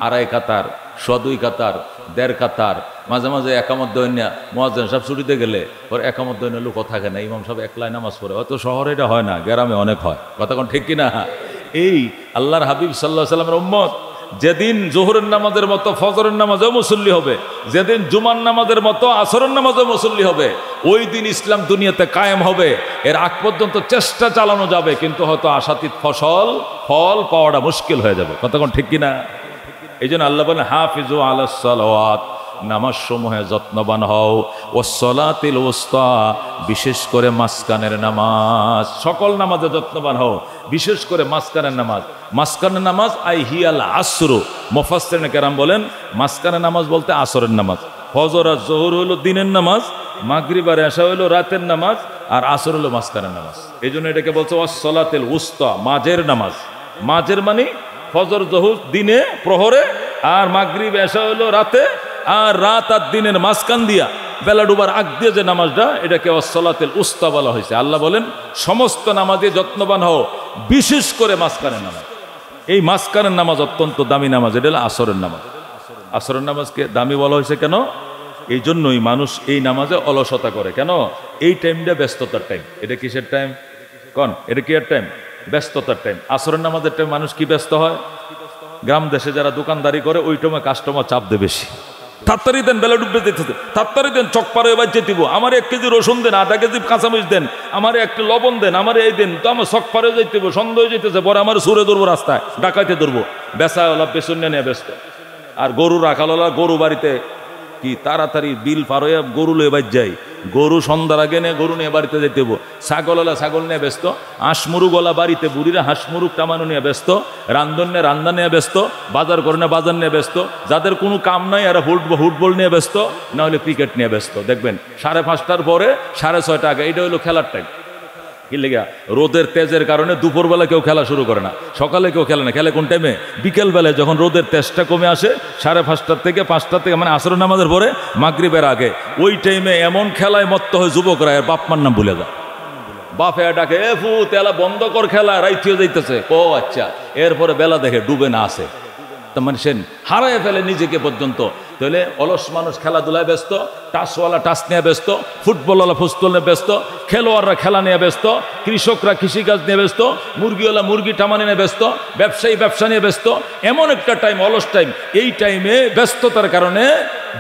2.5 কাতার, 2.25 কাতার, 1.5 কাতার, মাঝে মাঝে একামত দেন না, মুয়াজ্জিন সাহেব ছুটিতে গেলে পরে একামত দেন লোক থাকে না, ইমাম সাহেব একলাই নামাজ পড়ে। হয়তো শহরে এটা হয় না, গ্রামে অনেক হয়। কথা কোন ঠিক কিনা? এই আল্লাহর হাবিব সাল্লাল্লাহু আলাইহি ওয়াসাল্লামের উম্মত যেদিন জোহরের নামাজের মতো ফজরের নামাজেও মুসল্লি হবে, যেদিন জুমার নামাজের মতো আসরের নামাজেও মুসল্লি হবে, ওই দিন ইসলাম দুনিয়াতে কায়েম হবে। এর আগ পর্যন্ত চেষ্টা চালানো যাবে, কিন্তু হয়তো আশাতীত ফল পাওয়াটা মুশকিল হয়ে যাবে। কতক্ষণ ঠিক কিনা? এই জন্য আল্লাহ বলেন হাফিজু আলাস সালাওয়াত, নামাজ সমূহে যত্নবান হও, ওয়াসসালাতিল উসতা, বিশেষ করে মাঝখানের নামাজ। সকল নামাজে যত্নবান হও, বিশেষ করে মাঝখানের নামাজ। মাঝখানের নামাজ আই হিয়াল আসরু, মুফাসসিরিন কেরাম বলেন মাঝখানের নামাজ বলতে আসরের নামাজ। ফজর আর জোহর হইল দিনের নামাজ, মাগরিব আর এশা হইল রাতের নামাজ, আর আসর হইল মাঝখানের নামাজ। এই জন্য এটাকে বলছে ওয়াসসালাতিল উসতা, মাঝের নামাজ। মাঝের মানে ফজর জোহর দিনে প্রহরে, আর মাগরিব এশা হইল রাতে, আর রাত আর দিনের মাঝখান দিয়া বেলা ডুবার আগ দিয়ে যে নামাজটা, এটাকে ওয়াসসালাতিল উসতা বলা হয়েছে। আল্লাহ বলেন সমস্ত নামাজে যত্নবান হও, বিশেষ করে মাঝখানের নামাজ। এই মাঝখানের নামাজ অত্যন্ত দামি নামাজ, এটা হলো আসরের নামাজ। আসরের নামাজকে দামি বলা হয়েছে কেন? এই জন্যই মানুষ এই নামাজে অলসতা করে। কেন? এই টাইমটা ব্যস্ততার টাইম। এটা কিসের টাইম? এটা কি এর টাইম? ব্যস্ততার টাইম। আসরের নামাজের টাইম মানুষ কি ব্যস্ত হয়? গ্রাম দেশে যারা দোকানদারি করে ওই টাইমে কাস্টমার চাপ দেয় বেশি। তাড়াতাড়ি দেন, বেলা ডুববে যেতে, তাড়াতাড়ি দেন, চক পারে এবার যেতে দিব, আমার 1 কেজি রসুন দেন, আধা কেজি কাঁচামরিচ দেন, আমার 1 লবণ দেন, আমার এই দেন, তো আমার চক পারে যাইতে দিব, সন্দেহ যেতেছে, পরে আমার সুরে ধরবো, রাস্তায় ডাকাইতে ধরবো। বেচাওয়ালা পেছন নিয়ে ব্যস্ত, আর গরু রাখালওয়ালা গরু বাড়িতে কি তাড়াতাড়ি বিল পার হয়ে গরু লয়ে বাড়ি যায়, গরু সন্ধ্যার আগে নিয়ে গরু নিয়ে বাড়িতে যেতে হবো। ছাগলওয়ালা ছাগল নিয়ে ব্যস্ত, হাঁসমুরুগওয়ালা বাড়িতে বুড়িরা হাঁসমুরুগ টামানো নিয়ে ব্যস্ত, রান্ধা নিয়ে ব্যস্ত, বাজার করে না বাজার নিয়ে ব্যস্ত, যাদের কোনো কাম নাই এরা ফুটবল নিয়ে ব্যস্ত, না হলে ক্রিকেট নিয়ে ব্যস্ত। দেখবেন 5:30টার পরে 6:30 আগে এটা হলো খেলার টাইম। কি লেগা? রোদের তেজের কারণে দুপুরবেলা কেউ খেলা শুরু করে না, সকালে কেউ খেলে না। খেলে কোন টাইমে? বিকেলবেলায়, যখন রোদের তেজটা কমে আসে 5:30 থেকে 5টা থেকে, মানে আসরের নামাজের পরে মাগরিবের আগে, ওই টাইমে এমন খেলায় মত্ত হয় যুবকরা, এর বাপমার নাম ভুলে যায়। বাপে ডাকে, এ ফু তেলা বন্ধ কর খেলা, রাইতে যাইতেছে। ও আচ্ছা, এরপরে বেলা দেখে ডুবে না আসে, তার মানে সে হারায় ফেলে নিজেকে পর্যন্ত। তাহলে অলস মানুষ খেলাধুলায় ব্যস্ত, টাসওয়ালা টাস নিয়ে ব্যস্ত, ফুটবলওয়ালা ফুটবল নিয়ে ব্যস্ত, খেলোয়াড়রা খেলা নিয়ে ব্যস্ত, কৃষকরা কৃষিকাজ নিয়ে ব্যস্ত, মুরগিওয়ালা মুরগি টামানি নিয়ে ব্যস্ত, ব্যবসায়ী ব্যবসা নিয়ে ব্যস্ত। এমন একটা টাইম, অলস টাইম। এই টাইমে ব্যস্ততার কারণে,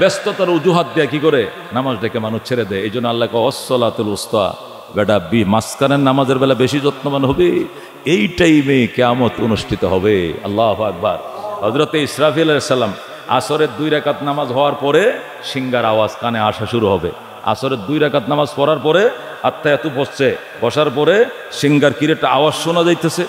ব্যস্ততার অজুহাত দেয়া কি করে নামাজ ডেকে মানুষ ছেড়ে দেয়। এই জন্য আল্লাহকে ওয়াসসালাতুল উসতা, বেটা মাঝখানের নামাজের বেলা বেশি যত্নবান হবে। এই টাইমে কিয়ামত অনুষ্ঠিত হবে। আল্লাহু আকবার। হযরত ইসরাফিল আলাইহিস সালাম আসরের 2 রাকাত নামাজ হওয়ার পরে সিঙ্গার আওয়াজ কানে আসা শুরু হবে। আসরের 2 রাকাত নামাজ পড়ার পরে আত্মায়াতু বসার পরে সিঙ্গার কিরেটা আওয়াজ শোনা যাইতেছে।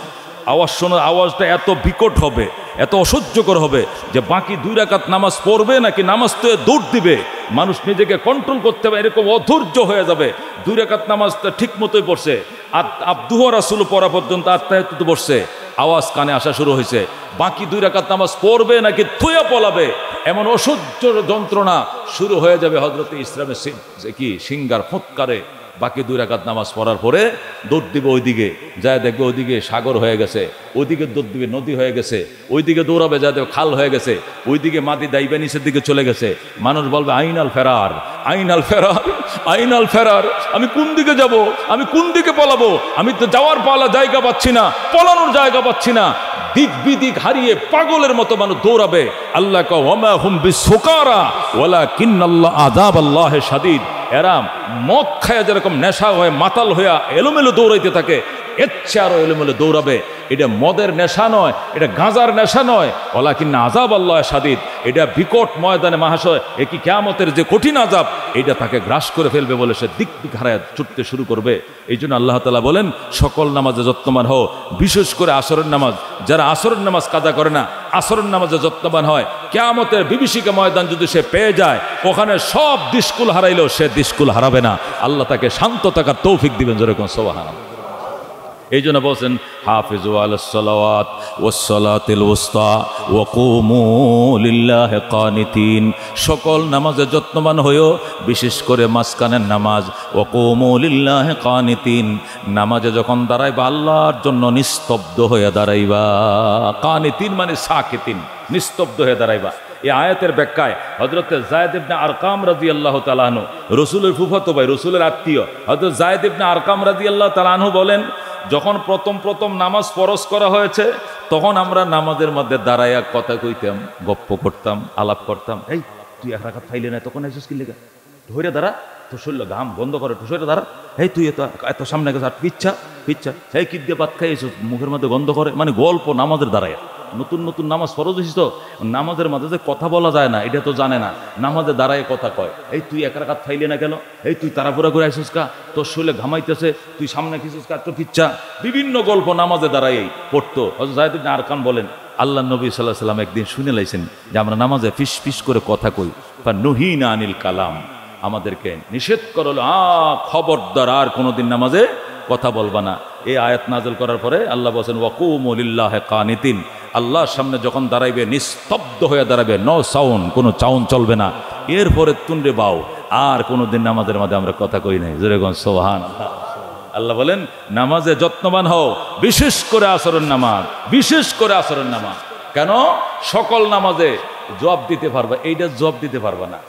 আওয়াজটা এত বিকট হবে, এত অসহ্যকর হবে যে বাকি 2 রাকাত নামাজ পড়বে নাকি নামাজ তো দৌড় দিবে, মানুষ নিজেকে কন্ট্রোল করতে পারে, এরকম অধৈর্য হয়ে যাবে। 2 রাকাত নামাজটা ঠিক মতোই পড়ছে, আব্দুহু রাসূল পড়া পর্যন্ত আত্মায়াতু বসছে, আওয়াজ কানে আসা শুরু হয়েছে। বাকি 2 রাকাত নামাজ পড়বে নাকি থুয়া পলাবে, এমন অসহ্য যন্ত্রণা শুরু হয়ে যাবে। হযরত ইসলামের সিঙ্গার ফুৎকারে বাকি 2 রাকাত নামাজ পড়ার পরে দৌড় দিবে ওইদিকে, যায় দেখবে ওইদিকে সাগর হয়ে গেছে, ওইদিকে দৌড় দিবে নদী হয়ে গেছে, ওইদিকে দৌড়াবে যায় দেখবে খাল হয়ে গেছে, ওইদিকে মাটি দাইবে নিচের দিকে চলে গেছে। মানুষ বলবে আইনাল ফেরার, আইনাল ফেরার, আইনাল ফেরার, আমি কোন দিকে যাব, আমি কোন দিকে পলাবো, আমি তো যাওয়ার জায়গা পাচ্ছি না, পলানোর জায়গা পাচ্ছি না। দিক বিদিক হারিয়ে পাগলের মতো মানুষ দৌড়াবে। আল্লাহ কা ওয়ামা হুম বিসুকারা ওয়ালাকিন্নাল্লাহ আযাবাল্লাহি শাদীদ। এরা মদ খায়া যেরকম নেশা হয়ে মাতাল হইয়া এলোমেলো দৌড়াইতে থাকে, এর চেয়ে আরো এলোমেলো দৌড়াবে। এটা মদের নেশা নয়, এটা গাঁজার নেশা নয়, ওয়ালাকিন্না আযাবাল্লাহি শাদীদ। এটা বিকট ময়দানে মহাশয়, এ কি কিয়ামতের যে কঠিন আযাব, এটা তাকে গ্রাস করে ফেলবে বলে সে দিক হারায় ছুটতে শুরু করবে। এই জন্য আল্লাহ তাআলা বলেন সকল নামাজে যত্নবান হও, বিশেষ করে আসরের নামাজ। যারা আসরের নামাজ কাজা করে না, আসরের নামাজে যত্নবান হয়, কিয়ামতের বিভীষিকা ময়দান যদি সে পেয়ে যায়, ওখানে সব দিশকুল হারাইলেও সে দিশকুল হারাবে না। আল্লাহ তাকে শান্ত থাকার তৌফিক দিবেন, যেরকম সুবহানাল্লাহ। এই জন্য বলছেন হাফিজু আলাস সালাওয়াত ওয়াস সালাতিল উসতা ওয়া কুমু লিল্লাহি কানিতিন। সকল নামাজে যত্নবান হইও, বিশেষ করে মাঝখানের নামাজ। ওয়া কুমু লিল্লাহি কানিতিন, নামাজে যখন দাঁড়াইবা আল্লাহর জন্য নিস্তব্ধ হয়ে দাঁড়াইবা। কানিতিন মানে সাকিতিন, নিস্তব্ধ হয়ে দাঁড়াইবা। এই আয়াতের ব্যাখ্যায় হযরত যায়েদ ইবনে আরকাম রাদিয়াল্লাহু তাআলা আনহু, রাসূলের ফুফাতো ভাই, রাসূলের আত্মীয় হযরত যায়েদ ইবনে আরকাম রাদিয়াল্লাহু তাআলা আনহু বলেন, যখন প্রথম নামাজ ফরজ করা হয়েছে তখন আমরা নামাজের মধ্যে দাঁড়াইয়া কথা কইতাম, গপ্প করতাম, আলাপ করতাম। এই তুই এক রাকাত খাইলে না, তখন আইসিস কি লেগে, ধরে দাঁড়া, তোর শরীর ঘাম বন্ধ করে, তোর শরীরে দাঁড়া, এই তুই এত সামনে গেছে, আর পিচ্ছা সেই কি দিয়ে ভাত খাইছ, মুখের মধ্যে গন্ধ করে, মানে গল্প নামাজের দাঁড়ায়। নতুন নামাজ ফরজ হয়েছিস তো, নামাজের মাঝে যে কথা বলা যায় না এটা তো জানে না, নামাজে দাঁড়ায় কথা কয়, এই তুই এক রাকাত খাইলে না কেন, এই তুই তাড়াহুড়া করে আইসিস কা, তোর শরীরে ঘামাইতেছে, তুই সামনে খিসিস কা, তো পিচ্ছা, বিভিন্ন গল্প নামাজে দাঁড়াই পড়তো। হযরত যায়েদ ইবনে আরকাম বলেন, আল্লাহ নবী সাল্লাল্লাহু আলাইহি ওয়াসাল্লাম একদিন শুনে লাইছেন যে আমরা নামাজে ফিস ফিস করে কথা কই, বা নুহিনা আনিল কালাম, আমাদেরকে নিষেধ করলো, খবরদার আর কোনোদিন নামাজে কথা বলবা না। এই আয়াত নাযিল করার পরে আল্লাহ বলেন ওয়াকুমু লিল্লাহি কানিতিন, আল্লাহর সামনে যখন দাঁড়াইবে নিস্তব্ধ হয়ে দাঁড়াবে, নো সাউন্ড, কোনো চাউন চলবে না। এরপরে তুন্ডে বাও, আর কোনোদিন নামাজের মধ্যে আমরা কথা কই নাই। জোরে গন সুবহানাল্লাহ। আল্লাহ বলেন নামাজে যত্নবান হও, বিশেষ করে আসরের নামাজ, বিশেষ করে আসরের নামাজ। কেন? সকল নামাজে জবাব দিতে পারবা, এইটা জবাব দিতে পারবা না।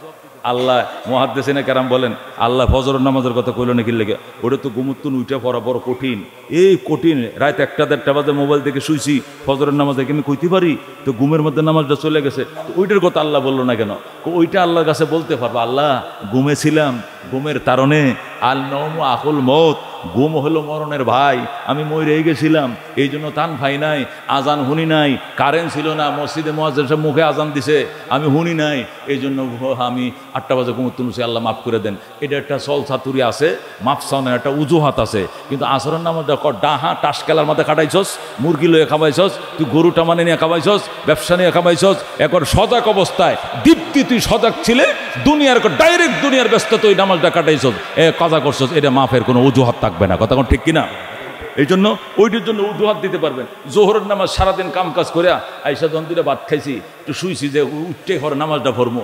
আল্লাহ মুহাদ্দিসিনে কেরাম বলেন, আল্লাহ ফজরের নামাজের কথা কইল নাকি লেগে, ওটা তো ঘুমুত্তুন উঠে পড়া বড় কঠিন, এই কঠিন, রাত 1টা-1:30 বাজে মোবাইল থেকে শুইছি, ফজরের নামাজে আমি কইতে পারি, তো ঘুমের মধ্যে নামাজটা চলে গেছে, তো ওইটার কথা আল্লাহ বললো না কেন? ওইটা আল্লাহর কাছে বলতে পারবা, আল্লাহ ঘুমেছিলাম, ঘুমের তারণে, আল নওমু আকুল মৌত, ঘুম হলো মরণের ভাই, আমি মরে গেছিলাম, এই জন্য তান ভাই নাই, আজান শুনি নাই, কারেন্ট ছিল না, মসজিদে মুয়াজ্জিন সাহেব মুখে আজান দিছে, আমি শুনি নাই, এই জন্য আমি 8টা বাজে ঘুমুত্তুন উঠছি, আল্লাহ মাফ করে দেন। এটা একটা চল ছাতুরি আছে, মাফ চাওয়ানোর একটা উজুহাত আছে। কিন্তু আসরের নামাজটা ডাহা টাস খেলার মধ্যে কাটাইছস, মুরগি লয়ে খাবাইছস, তুই গরুটা মানে নিয়ে খাবাইছস, ব্যবসা নিয়ে খাবাইছস, এখন সজাগ অবস্থায় দীপ্তি, তুই সজাগ ছিলে, দুনিয়ার ডাইরেক্ট দুনিয়ার ব্যস্ত তুই নামাজটা কাটাইছস, কাজা করছস, এটা মাফের কোনো উজুহাত থাকবে না। কথা কোন ঠিক কিনা? এই জন্য ওইটির জন্য উজুহাত দিতে পারবেন। জোহরের নামাজ সারাদিন কাম কাজ করে আইসা যখন দুইটা ভাত খাইছি, একটু শুইছি, যে উঠতে ঘরে নামাজটা পড়বো,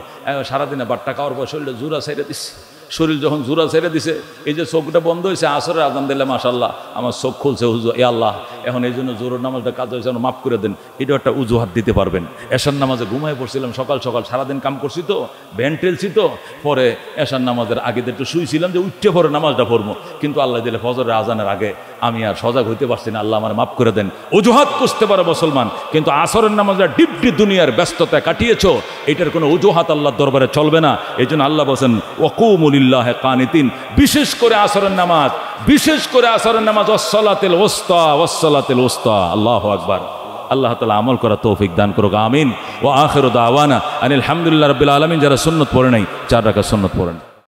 সারাদিনে ভাতটা খাওয়ার পর শরীরটা জোড়া ছেড়ে দিচ্ছি, শরীর যখন জোড়া ছেড়ে দিছে, এই যে চোখটা বন্ধ হয়েছে, আসরের আজান দিলে মাশাল্লাহ আমার চোখ খুলছে, হুজুর এ আল্লাহ, এখন এই জন্য জোহরের নামাজটা কাজ হয়েছে, মাফ করে দেন, এটা একটা উজুহাত দিতে পারবেন। এশার নামাজে ঘুমায় পড়ছিলাম, সকাল সারাদিন কাম করছি তো, ভ্যান ঠেলছি তো, পরে এশার নামাজের আগে একটু শুইছিলাম যে উঠতে পরে নামাজটা পড়বো, কিন্তু আল্লাহ দিলে ফজরের আজানের আগে আমি আর সজাগ হইতে পারছি না, আল্লাহ আমার মাফ করে দেন। অজুহাত করতে পারে মুসলমান, কিন্তু আসরের নামাজটা ডিপটি দুনিয়ার ব্যস্ততা কাটিয়েছো, এটার কোনো অজুহাত আল্লাহর দরবারে চলবে না। এই জন্য আল্লাহ বলেন ওয়াকুমু লিল্লাহি কানিতিন, বিশেষ করে আসরের নামাজ, বিশেষ করে আসরের নামাজ, ওয়াসসালাতিল উসতা, ওয়াসসালাতিল উসতা। আল্লাহু আকবার। আল্লাহ তাআলা আমল করা তৌফিক দান করুক, আমিন। ওয়া আখিরু দাওয়ানা আনিল হামদুলিল্লাহি রাব্বিল আলামিন। যারা সুন্নত পড়ে নাই 4 রাকাত সুন্নত পড়েন।